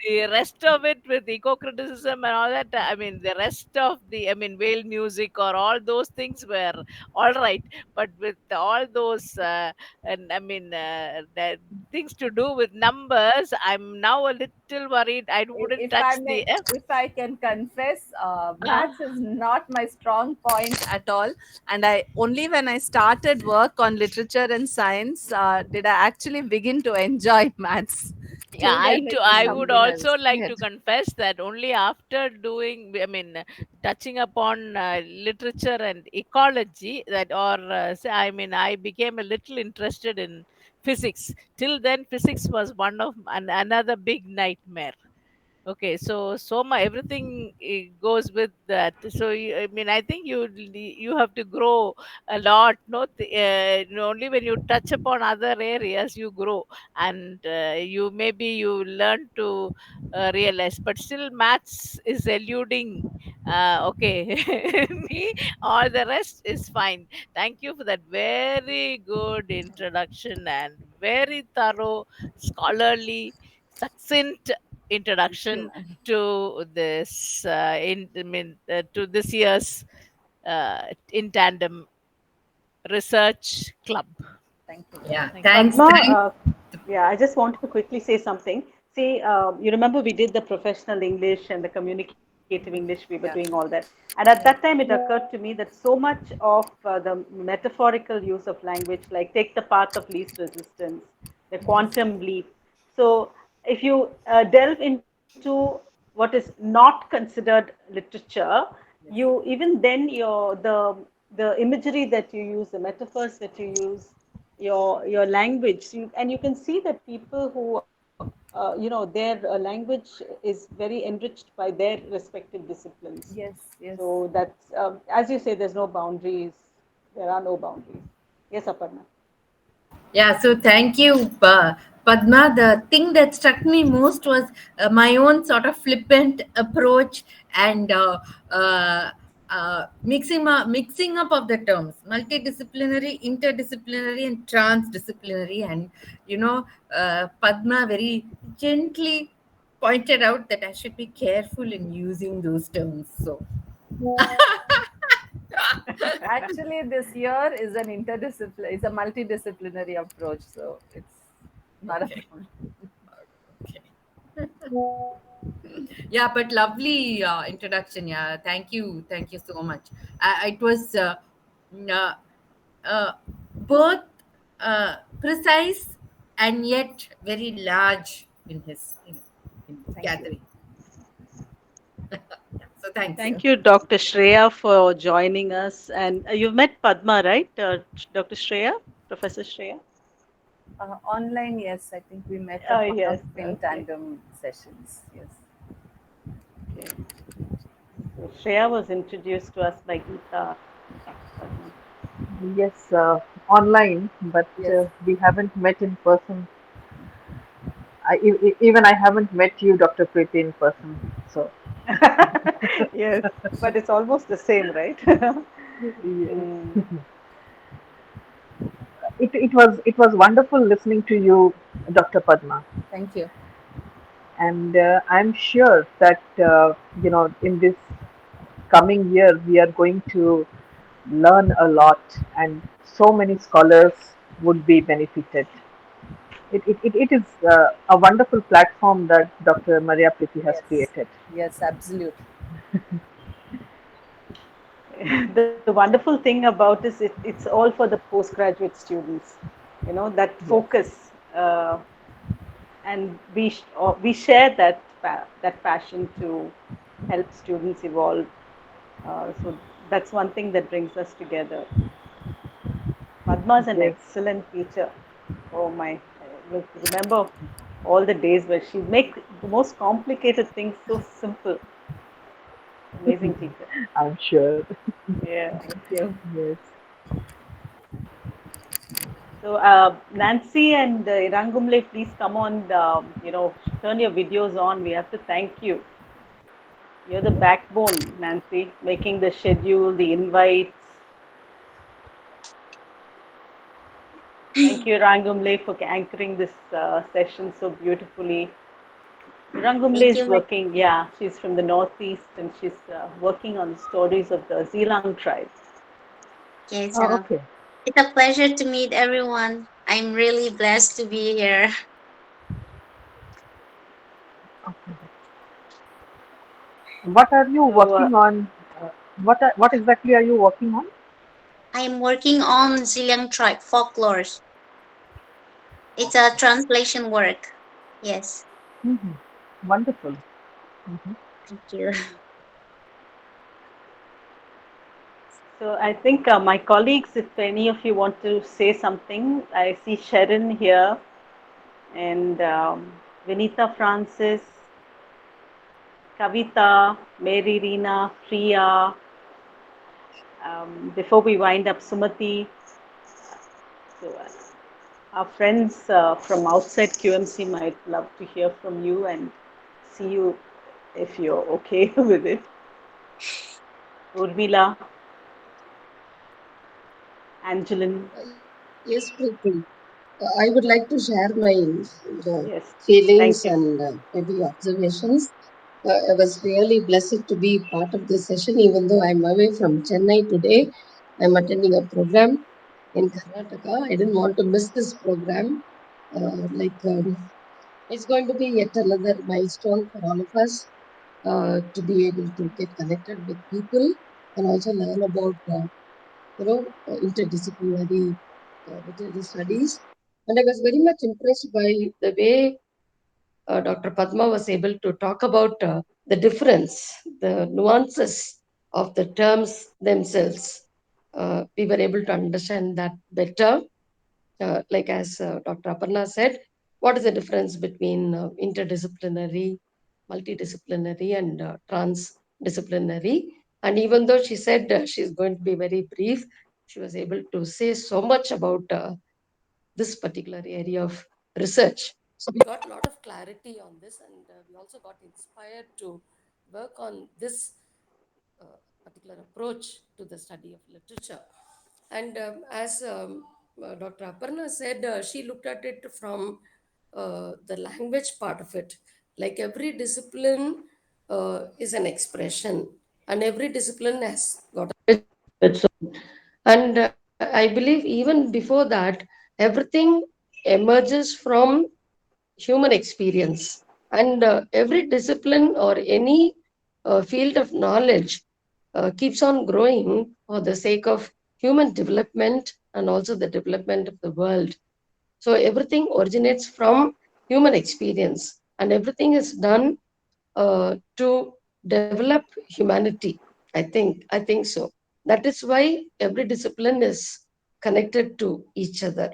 The rest of it with eco-criticism and all that, I mean, the rest of the, I mean, whale music or all those things were all right. But with all those, and I mean, the things to do with numbers, I'm now a little worried. I wouldn't If I touch may, the. if I can confess, Uh, maths is not my strong point at all. And I only when I started work on literature and science did I actually begin to enjoy maths. Yeah, Till then, I it too. was I would something I also was like to scared. confess that only after doing, I mean, touching upon literature and ecology, that, or I mean, I became a little interested in physics. Till then, physics was one of another big nightmare. Okay, so my everything goes with that. So I mean, I think you have to grow a lot. Not only when you touch upon other areas, you grow, and you maybe you learn to realize. But still, maths is eluding. Okay, me. All the rest is fine. Thank you for that very good introduction and very thorough, scholarly, succinct Thank you, introduction ma'am. to this I mean, to this year's in tandem research club. Thank you very Yeah, much. Thank you. thanks. Padma, Thanks. yeah, I just wanted to quickly say something. See, you remember we did the professional English and the communicative English, we were doing all Yeah. that. And at that time, it occurred to me that so much of the metaphorical use of language, like take the path of least resistance, the quantum leap. So, if you delve into what is not considered literature, you even then the imagery that you use, the metaphors that you use, your language, and you can see that people who their language is very enriched by their respective disciplines. Yes, yes. So that's as you say, there's no boundaries. There are no boundaries. Yes, Aparna. Yeah, so thank you, Padma. The thing that struck me most was my own sort of flippant approach and mixing up of the terms, multidisciplinary, interdisciplinary, and transdisciplinary. And Padma very gently pointed out that I should be careful in using those terms. So Actually, this year is an interdisciplinary, is a multidisciplinary approach, so it's not a okay, problem. okay. Yeah, but lovely introduction. Yeah, thank you so much. It was n- uh, both precise and yet very large in his in Thank you. gathering. So thanks. Thank you, Dr. Shreya, for joining us. And you've met Padma, right, Dr. Shreya, Professor Shreya? Online, yes, I think we met Oh, at one of yes. in Okay. tandem sessions. Yes. Okay. So Shreya was introduced to us by Geeta, Padma. Yes, online, but Yes. we haven't met in person. Even I haven't met you, Dr. Preeti, in person. So, Yes, but it's almost the same, right? yes. Mm. It was wonderful listening to you, Dr. Padma, Thank you. and I'm sure that in this coming year we are going to learn a lot, and so many scholars would be benefited. It is a wonderful platform that Dr. Maria Priti has Yes. created. Yes, absolutely. The wonderful thing about this, it's all for the postgraduate students. That Yes. focus, and we share that passion to help students evolve. So that's one thing that brings us together. Padma is an Yes. excellent teacher. Oh my! I remember all the days where she make the most complicated things so simple. Amazing teacher. I'm sure. Yeah. Thank you. Yes. So Nancy and Irangumle, please come on. Turn your videos on. We have to thank you. You're the backbone, Nancy, making the schedule, the invites. Thank you, Irangumle, for anchoring this session so beautifully. Irangumle Thank is you. working, yeah, she's from the Northeast and she's working on the stories of the Zeelang tribe. Yes, Oh, okay. it's a pleasure to meet everyone. I'm really blessed to be here. Okay. What are you So, working on? What exactly are you working on? I'm working on Ziliang tribe folklore. It's a Okay. translation work. Yes, Hmm. Wonderful. Hmm. thank you. so I think my colleagues, if any of you want to say something, I see Sharon here and Vinita Francis, Kavita, Mary Reena, Priya. Before we wind up, Sumati. So our friends from outside QMC might love to hear from you and see you if you're okay with it. Urmila, Angeline, Yes, Preeti. I would like to share my yes, feelings thank you. and maybe observations. I was really blessed to be part of this session, even though I'm away from Chennai today. I'm attending a program in Karnataka. I didn't want to miss this program. It's going to be yet another milestone for all of us to be able to get connected with people and also learn about interdisciplinary literary studies. And I was very much impressed by the way Dr. Padma was able to talk about the difference, the nuances of the terms themselves. We were able to understand that better. Like as Dr. Aparna said, what is the difference between interdisciplinary, multidisciplinary, and transdisciplinary? And even though she said she's going to be very brief, she was able to say so much about this particular area of research. So we got a lot of clarity on this, and we also got inspired to work on this particular approach to the study of literature. And as Dr. Aparna said, she looked at it from the language part of it. Like every discipline is an expression, and every discipline has got its own. And I believe even before that, everything emerges from human experience. And every discipline or any field of knowledge keeps on growing for the sake of human development and also the development of the world. So everything originates from human experience, and everything is done to develop humanity. I think so. That is why every discipline is connected to each other.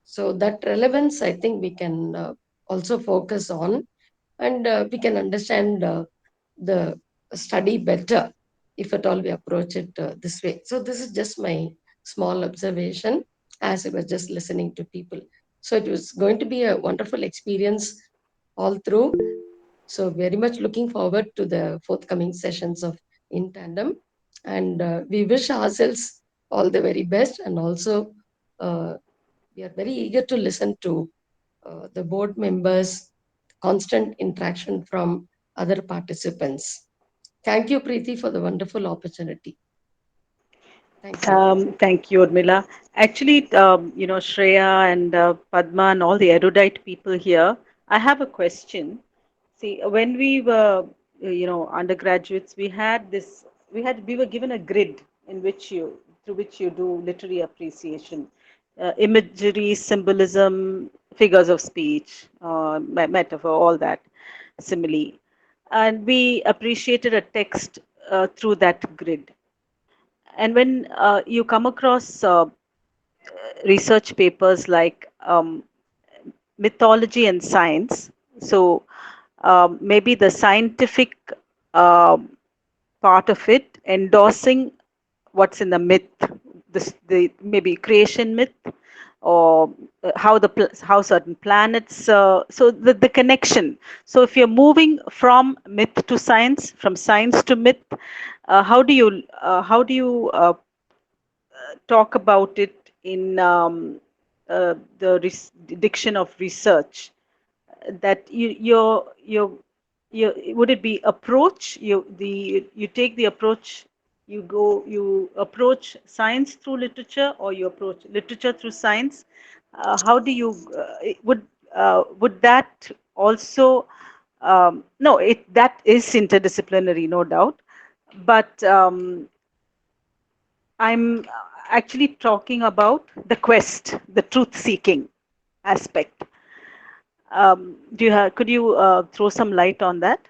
So that relevance, I think we can also focus on, and we can understand the study better if at all we approach it this way. So this is just my small observation as I was just listening to people. So it was going to be a wonderful experience all through. So very much looking forward to the forthcoming sessions of In Tandem, and we wish ourselves all the very best, and also uh, we are very eager to listen to the board members, constant interaction from other participants. Thank you, Preeti, for the wonderful opportunity. Thank you. Thank you, Urmila. Actually, Shreya and Padma and all the erudite people here, I have a question. See, when we were, undergraduates, we were given a grid through which you do literary appreciation, imagery, symbolism, figures of speech, metaphor, all that, simile. And we appreciated a text through that grid. And when you come across research papers like mythology and science, so maybe the scientific um part of it endorsing what's in the myth, the maybe creation myth, or how certain planets. So the connection. So if you're moving from myth to science, from science to myth, how do you talk about it in the diction of research, that you would it be approach, you take the approach, you approach science through literature, or you approach literature through science? How do you would that also, no, it that is interdisciplinary, no doubt, but I'm actually talking about the quest, the truth seeking aspect. Could you throw some light on that?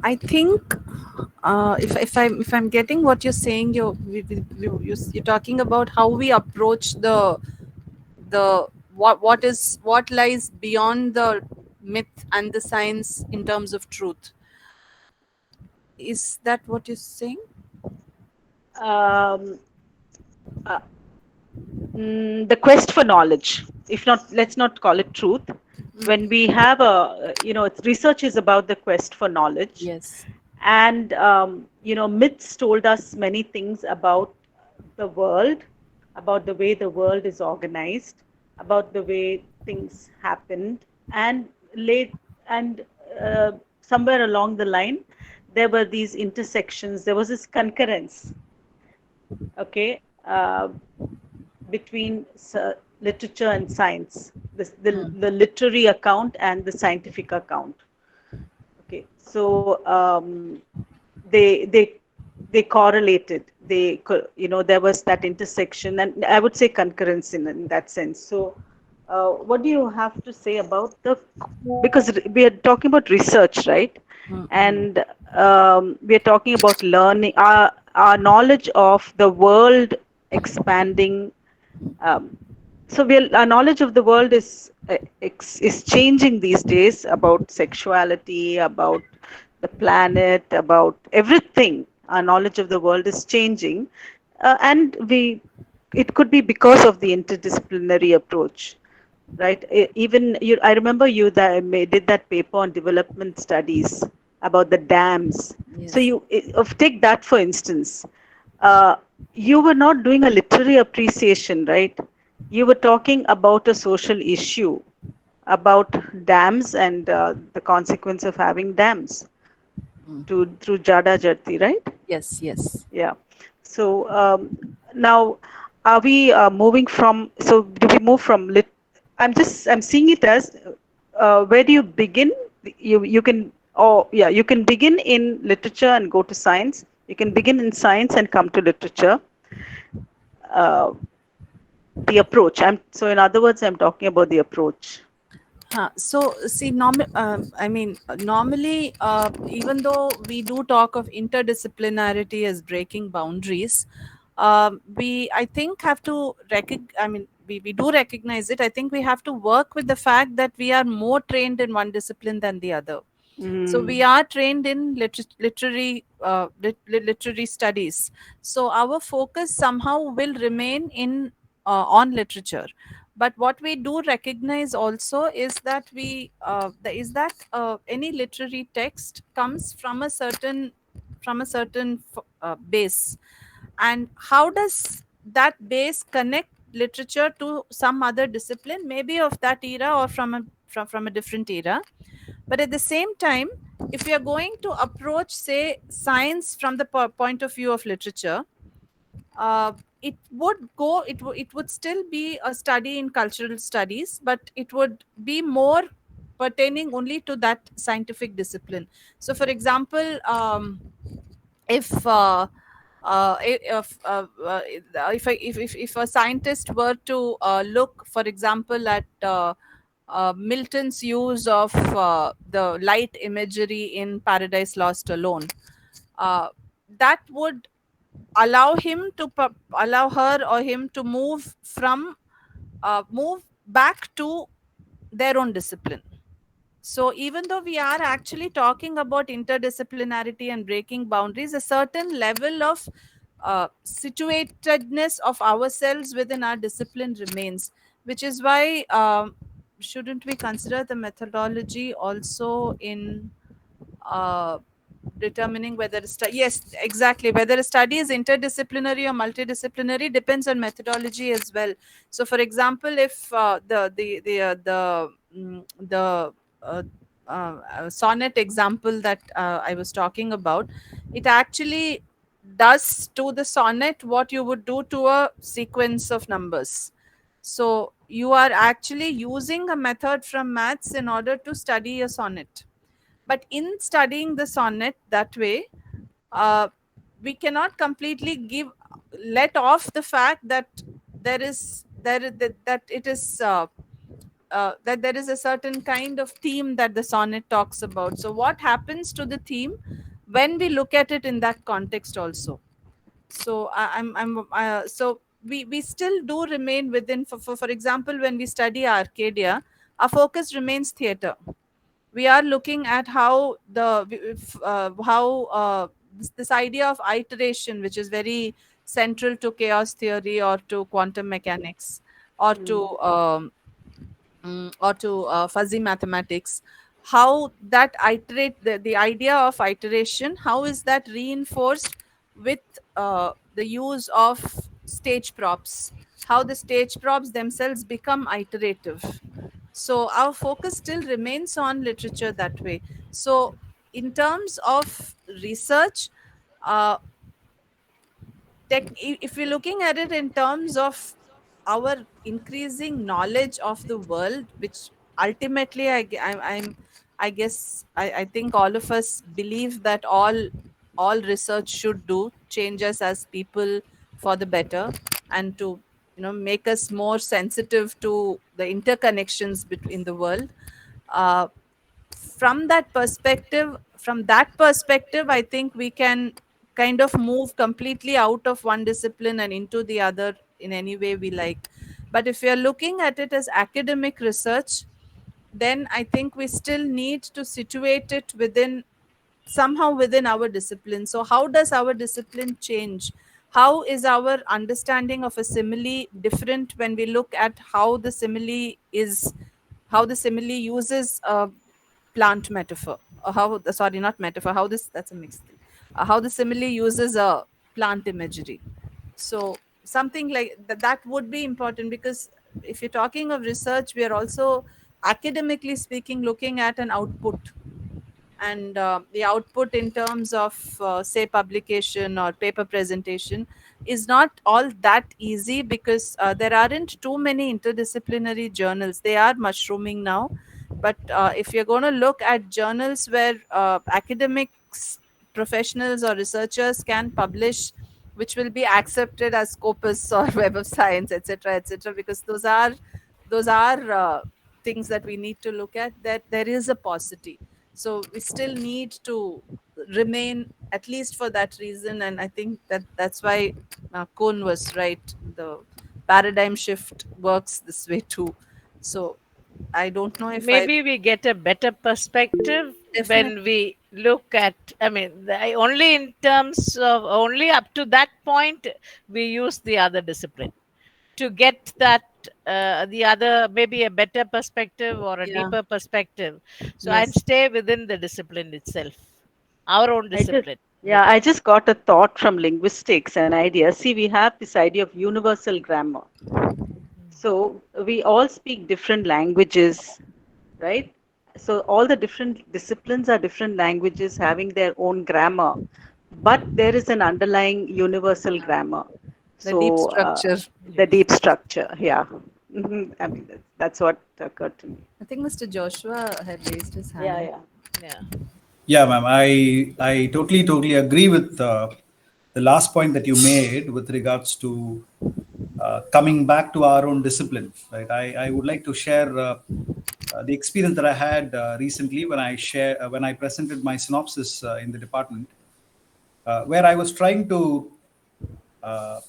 I think if I'm getting what you're saying, you're talking about how we approach the what lies beyond the myth and the science in terms of truth. Is that what you're saying? Um, uh, the quest for knowledge. If not, let's not call it truth. When we have research is about the quest for knowledge, Yes. and myths told us many things about the world, about the way the world is organized, about the way things happened, and late and somewhere along the line, there were these intersections. There was this concurrence, okay, between literature and science, the literary account and the scientific account. Okay, so they they correlated. There was that intersection, and I would say concurrence in that sense. So, what do you have to say about because we are talking about research, right? And we are talking about learning, our knowledge of the world expanding. Um, our knowledge of the world is changing these days, about sexuality, about the planet, about everything. Our knowledge of the world is changing, and it could be because of the interdisciplinary approach, right? Even I remember you that did that paper on development studies about the dams. So Yes. take that for instance. Uh, you were not doing a literary appreciation, right? You were talking about a social issue, about dams and the consequence of having dams through Jada Jarti, right? Yes. Yes. Yeah. So now, are we moving from? So do we move from I'm seeing it as, where do you begin? You can, oh yeah, you can begin in literature and go to science. You can begin in science and come to literature. Uh, the approach. So in other words, I'm talking about the approach. So see, normally, even though we do talk of interdisciplinarity as breaking boundaries, we I think have to we do recognize it. I think we have to work with the fact that we are more trained in one discipline than the other. So we are trained in literary studies. So our focus somehow will remain in on literature. But what we do recognize also is that any literary text comes from a certain base, and how does that base connect literature to some other discipline, maybe of that era or from a different era. But at the same time, if we are going to approach, say, science from the point of view of literature, it would still be a study in cultural studies, but it would be more pertaining only to that scientific discipline. So for example, if if a scientist were to look, for example, at Milton's use of the light imagery in Paradise Lost alone, that would allow her or him to move back to their own discipline. So even though we are actually talking about interdisciplinarity and breaking boundaries, a certain level of situatedness of ourselves within our discipline remains, which is why shouldn't we consider the methodology also in determining whether yes, exactly, whether a study is interdisciplinary or multidisciplinary depends on methodology as well. So for example, if the sonnet example that I was talking about, it actually does to the sonnet what you would do to a sequence of numbers. So you are actually using a method from maths in order to study a sonnet. But in studying the sonnet that way, we cannot completely let off the fact that that it is that there is a certain kind of theme that the sonnet talks about. So what happens to the theme when we look at it in that context also? So we still do remain within, for example, when we study Arcadia, our focus remains theater. We are looking at how this idea of iteration, which is very central to chaos theory or to quantum mechanics or to fuzzy mathematics, how that the idea of iteration, how is that reinforced with the use of stage props, how the stage props themselves become iterative. So our focus still remains on literature that way. So in terms of research, uh, if we're looking at it in terms of our increasing knowledge of the world, which ultimately I guess I think all of us believe that all research should do change us as people for the better, and to make us more sensitive to the interconnections between the world. uh, from that perspective, I think we can kind of move completely out of one discipline and into the other in any way we like. But if we are looking at it as academic research, then I think we still need to situate it somehow within our discipline. So how does our discipline change? How is our understanding of a simile different when we look at how the simile uses a plant metaphor, or how, sorry, not metaphor, how this that's a mixed thing. How the simile uses a plant imagery. So something like that would be important, because if you're talking of research, we are also academically speaking looking at an output, and the output in terms of say publication or paper presentation is not all that easy, because there aren't too many interdisciplinary journals. They are mushrooming now, but if you're going to look at journals where academics professionals or researchers can publish, which will be accepted as Scopus or Web of Science, etc., because those are things that we need to look at. That there is a paucity, so we still need to remain, at least for that reason. And I think that that's why Kuhn was right. The paradigm shift works this way too. So I don't know if I Maybe we get a better perspective definitely. when we look at, I mean, only in terms of, only up to that point, we use the other discipline to get that, the other, maybe a better perspective or a Yeah. deeper perspective. So, and Yes. stay within the discipline itself, our own I just, discipline. yeah, I just got a thought from linguistics, an idea. See, we have this idea of universal grammar. So we all speak different languages, right? So all the different disciplines are different languages having their own grammar, but there is an underlying universal grammar. The deep So structure. the Yes. deep structure, yeah. I mean, that's what occurred to me. I think Mr. Joshua had raised his Yeah, hand. yeah. Yeah. Yeah, ma'am. I totally agree with the last point that you made with regards to coming back to our own discipline. Right. I would like to share the experience that I had recently when I presented my synopsis in the department, where I was trying to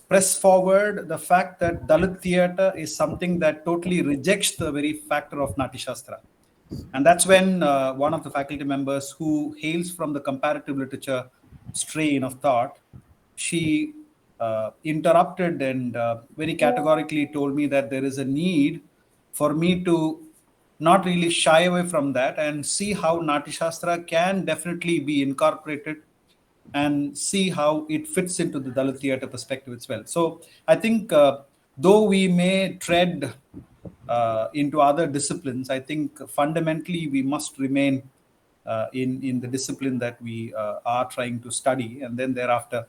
press forward the fact that Dalit theatre is something that totally rejects the very factor of Nati Shastra. And that's when one of the faculty members who hails from the comparative literature strain of thought, she interrupted and very categorically told me that there is a need for me to not really shy away from that and see how Nati Shastra can definitely be incorporated and see how it fits into the Dalit theatre perspective as well. So I think though we may tread into other disciplines, I think fundamentally we must remain in the discipline that we are trying to study, and then thereafter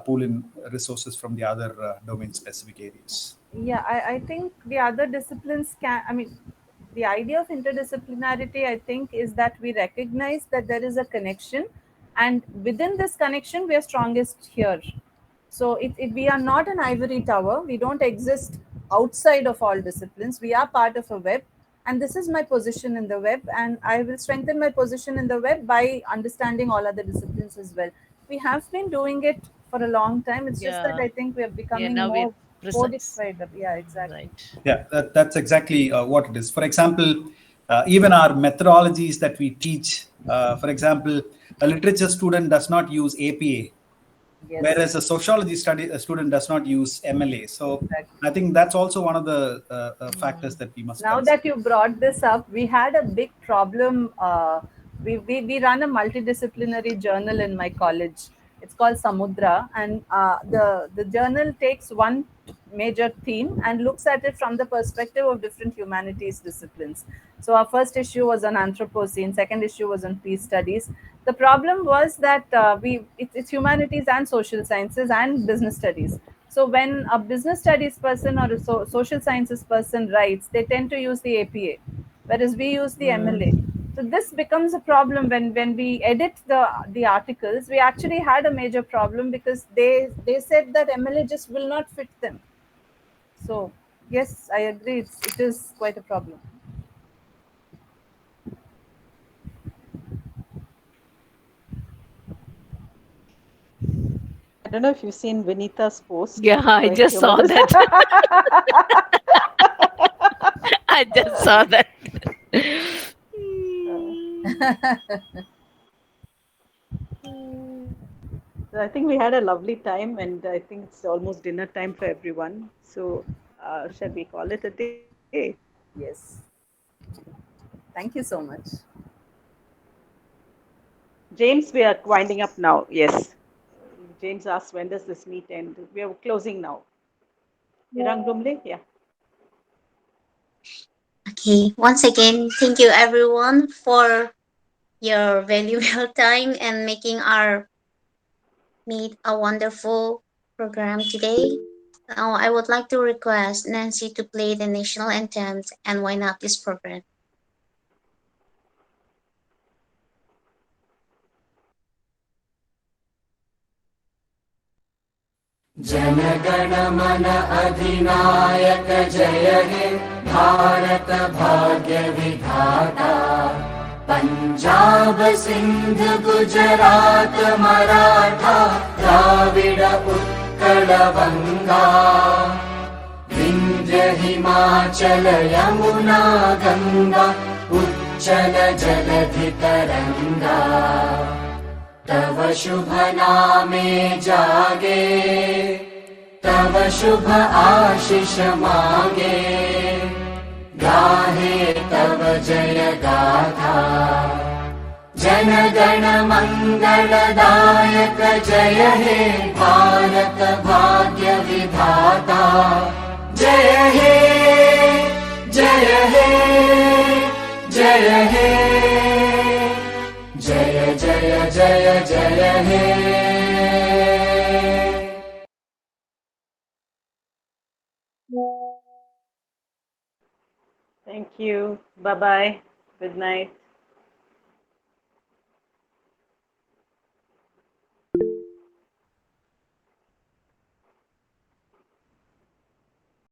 pull in resources from the other domain specific areas. Yeah, I think the other disciplines can, I mean, the idea of interdisciplinarity, I think, is that we recognize that there is a connection, and within this connection, we are strongest here. So we are not an ivory tower. We don't exist outside of all disciplines. We are part of a web, and this is my position in the web, and I will strengthen my position in the web by understanding all other disciplines as well. We have been doing it for a long time. It's just that Yeah. I think we are Yeah. becoming Now we're more precise. codified. Yeah, exactly. Right. Yeah, that's exactly what it is. For example, even our methodologies that we teach, for example, a literature student does not use APA, Yes, whereas a sociology student does not use MLA. So exactly. I think that's also one of the factors that we must Now consider. that you brought this up, we had a big problem. We run a multidisciplinary journal in my college. It's called Samudra, and the journal takes one major theme and looks at it from the perspective of different humanities disciplines. So our first issue was on Anthropocene, second issue was on peace studies. The problem was that it's humanities and social sciences and business studies. So when a business studies person or a social sciences person writes, they tend to use the APA, whereas we use the MLA. So this becomes a problem when we edit the articles. We actually had a major problem because they said that MLA just will not fit them. So yes, I agree. It is quite a problem. I don't know if you've seen Vinita's post. Yeah, I Quite just saw humorous. that. I just saw that. So I think we had a lovely time, and I think it's almost dinner time for everyone. So, shall we call it a day? Yes. Thank you so much. James, we are winding up now. Yes. James asked, when does this meet end? We are closing now. Irang Dumle? Yeah. Okay, once again, thank you everyone for your valuable time and making our meet a wonderful program today. Now, I would like to request Nancy to play the national anthems and wind up this program. जनगण मन अधिनायक जय हे भारत भाग्य विधाता पंजाब सिंध गुजरात मराठा द्राविड उत्कल बंगा विंध्य हिमाचल यमुना गंगा उच्चल जलधि तरंगा तव शुभ नामे जागे तव शुभ आशीष मागे गाहे तव जय गाथा जन गण मंगलदायक जय हे भारत भाग्य विधाता जय हे जय हे जय हे जय जय जय जय हे Thank you. Bye bye. Good night.